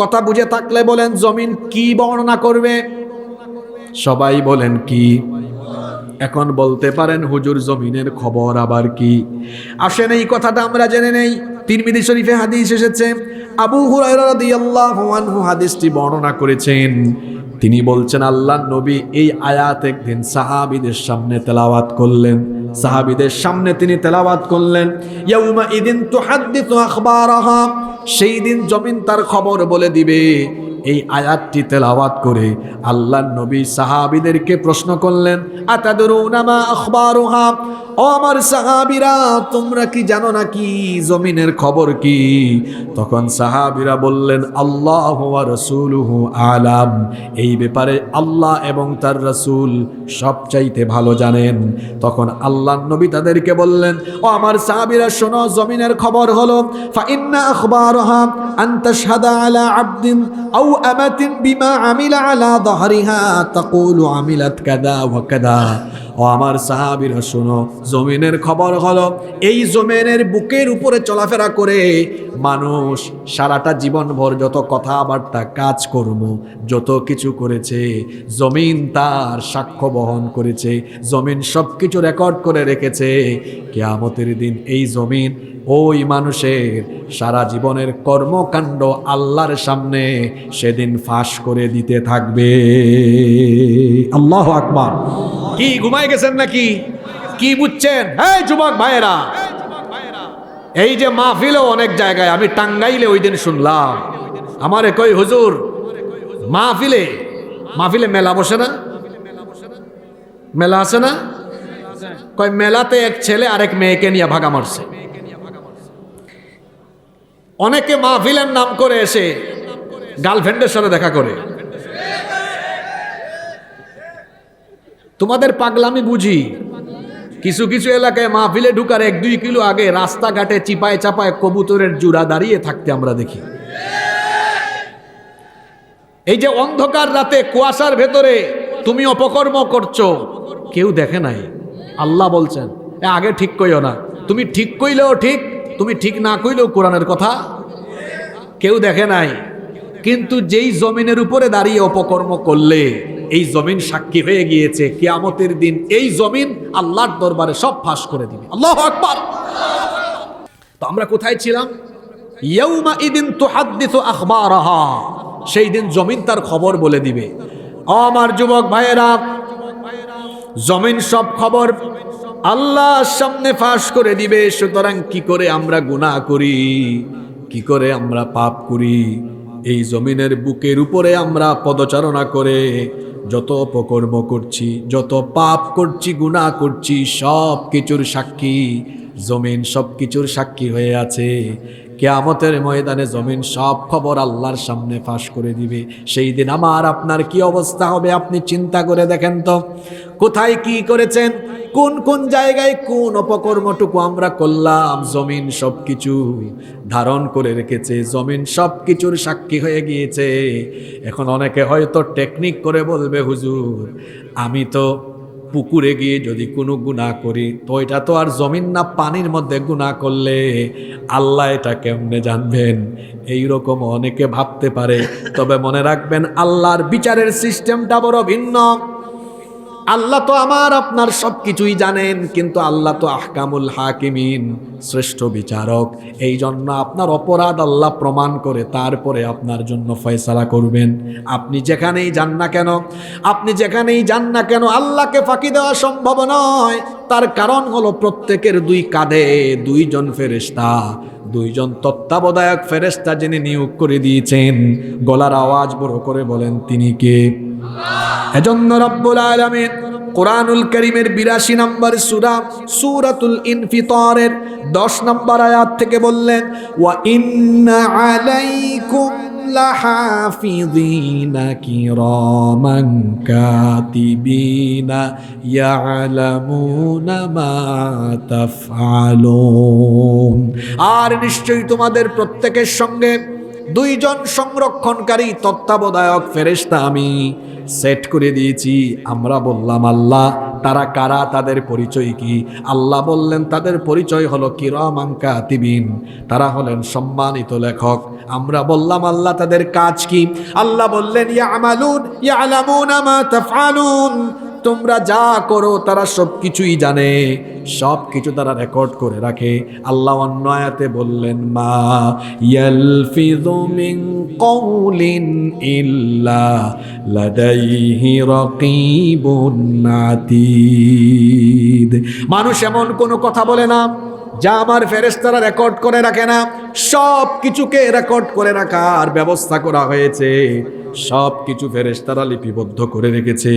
কথা বুঝে থাকলে বলেন জমিন কি বর্ণনা করবে? সবাই বলেন কি? এখন বলতে পারেন হুজুর জমিনের খবর আবার কি? আসেন এই কথাটা আমরা জেনে নেই। তিরমিজি শরীফে হাদিস এসেছে, আবু হুরায়রা রাদিয়াল্লাহু আনহু হাদিসটি বর্ণনা করেছেন। তিনি বলছেন আল্লাহর নবী এই আয়াত একদিন সাহাবীদের সামনে তেলাওয়াত করলেন। সাহাবীদের সামনে তিনি তেলাওয়াত করলেন, ইয়াউমা ইদিন তুহাদ্দিসু আখবারাহা, সেই দিন জমিন তার খবর বলে দিবে। এই আয়াতটি তেলাওয়াত করে আল্লাহর নবী সাহাবীদেরকে প্রশ্ন করলেন, আতাদরুনা মা আখবারুহা, ও আমার সাহাবীরা তোমরা কি জানো নাকি জমিনের খবর কি? তখন সাহাবীরা বললেন আল্লাহু ওয়া রাসূলুহু আলাম, এই ব্যাপারে আল্লাহ এবং তার রাসূল সবচাইতে ভালো জানেন। তখন আল্লাহর নবী তাদেরকে বললেন, ও আমার সাহাবীরা শোনো, জমিনের খবর হলো ফা ইন্না আখবারুহা আন তাশহাদা আলা আবদিন আও আমাতিন বিমা আমিলা আলা যহরিহা তাকুলু আমিলাত কাদা ওয়া কাদা। ও আমার সাহাবীরা শোনো, জমিনের খবর হলো এই জমিনের বুকের উপরে চলাফেরা করে মানুষ সারাটা জীবনভর যত কথাবার্তা, কাজকর্ম, যত কিছু করেছে, জমিন তার সাক্ষ্য বহন করেছে, জমিন সব কিছু রেকর্ড করে রেখেছে। কিয়ামতের দিন এই জমিন ওই মানুষের সারা জীবনের কর্মকাণ্ড আল্লাহর সামনে সেদিন ফাঁস করে দিতে থাকবে। আল্লাহু আকবার। কি ঘুমায় গেছেন নাকি? কি বুঝছেন? এই যুবক ভাইয়েরা, এই যে মাহফিলও অনেক জায়গায়, আমি টাঙ্গাইলে ওই দিন শুনলাম, আমারে কই হুজুর মাহফিলে মেলা বসে না? মেলা আছে না? কই মেলাতে এক ছেলে আরেক মেয়েকে নিয়ে ভাগা মারছে। অনেকে মাহফিলের নাম করে এসে গার্লফ্রেন্ডের সাথে দেখা করে। তোমাদের পাগলামি বুঝি। কিছু কিছু এলাকায় মাহফিলে ঢুকার 1-2 কিলো আগে রাস্তাঘাটে চিপায় চাপায় কবুতরের জোড়া দাঁড়িয়ে থাকতে আমরা দেখি। এই যে অন্ধকার রাতে কুয়াশার ভেতরে তুমি অপকর্ম করছো, কেউ দেখে নাই। আল্লাহ বলছেন আগে ঠিক কইও না। তুমি ঠিক কইলেও ঠিক, তুমি ঠিক না কইলেও কোরআনের কথা। কেউ দেখে নাই, কিন্তু যেই জমিনের উপরে দাঁড়িয়ে অপকর্ম করলে এই জমিন সাক্ষী হয়ে গিয়েছে। কিয়ামতের দিন এই জমিন আল্লাহর দরবারে সব ফাঁস করে দিবে। আল্লাহু আকবার। তো আমরা কোথায় ছিলাম? ইয়াউমা ইদিন তুহাদ্দিসু আখবারাহা, সেই দিন জমিন তার খবর বলে দিবে। আমার যুবক ভাইয়েরা, জমিন সব খবর আল্লাহর সামনে ফাঁস করে দিবে। সুতরাং কি করে আমরা গুনাহ করি, কি করে আমরা পাপ করি, এই জমিনের বুকের উপরে আমরা পদচারণা করে যত অপকর্ম করছি, যত পাপ করছি, গুনাহ করছি, সব কিছুর সাক্ষী জমিন, সব কিছুর সাক্ষী হয়ে আছে। কিয়ামতের ময়দানে জমিন সব খবর আল্লাহর সামনে ফাঁস করে দিবে। সেই দিন আমার আপনার কি অবস্থা হবে আপনি চিন্তা করে দেখেন তো। কোথায় কি করেছেন, কোন কোন জায়গায় কোন অপকর্মটুকু আমরা করলাম, জমিন সব কিছু ধারণ করে রেখেছে। জমিন সব কিছুর সাক্ষী হয়ে গিয়েছে। এখন অনেকে হয়তো টেকনিক করে বলবে হুজুর আমি তো পুকুরে গিয়ে যদি কোনো গুনাহ করি তো এটা তো আর জমিন না, পানির মধ্যে গুনাহ করলে আল্লাহ এটা কেমনে জানবেন? এইরকম অনেকে ভাবতে পারে। তবে মনে রাখবেন আল্লাহর বিচারের সিস্টেমটা বড় ভিন্ন। আল্লাহ তো আমার আপনার সব কিছুই জানেন, কিন্তু আল্লাহ তো আহকামুল হাকিমিন, শ্রেষ্ঠ বিচারক। এই জন্য আপনার অপরাধ আল্লাহ প্রমাণ করে তারপরে আপনার জন্য ফয়সালা করবেন। আপনি যেখানেই যান না কেন, আল্লাহকে ফাঁকি দেওয়া সম্ভব নয়। তার কারণ হলো প্রত্যেকের দুই কাঁধে দুইজন ফেরেশতা, দুইজন তত্ত্বাবধায়ক ফেরেশতা যিনি নিয়োগ করে দিয়েছেন। গলার আওয়াজ বড় করে বলেন, তিনি কে? এজন্য রব্বুল আলামিন কোরআনুল কারীমের ৮২ নম্বর সূরা সূরাতুল ইনফিতারের ১০ নম্বর আয়াত থেকে বললেন, ওয়া ইন্না আলাইকুম লাহাফিযিনা কিরামান কাতিবিনা ইয়ালামুনা মা তাফআলুন। আর নিশ্চয়ই তোমাদের প্রত্যেকের সঙ্গে দুইজন সংরক্ষণকারী তত্ত্বাবধায়ক ফেরেশতা আমি সেট করে দিয়েছি। আমরা বললাম আল্লাহ তারা কারা, তাদের পরিচয় কি? আল্লাহ বললেন তাদের পরিচয় হলো কিরামান কাতিবিন, তারা হলেন সম্মানিত লেখক। আমরা বললাম আল্লাহ তাদের কাজ কি? আল্লাহ বললেন ইয়ালামুনা মা তাফআলুন, তোমরা যা করো তারা সবকিছুই জানে, সবকিছু তারা রেকর্ড করে রাখে। আল্লাহ অন্য আয়াতে বললেন, মা ইয়ালফিযু মিন কওলিন ইল্লা লাদাইহি রাকীবুন আতীদ। মানুষ এমন কোনো কথা বলে না যা আমার ফেরেশতারা রেকর্ড করে রাখে না। সব কিছুকে রেকর্ড করে রাখার ব্যবস্থা করা হয়েছে, সব কিছু ফেরেশতারা লিপিবদ্ধ করে রেখেছে।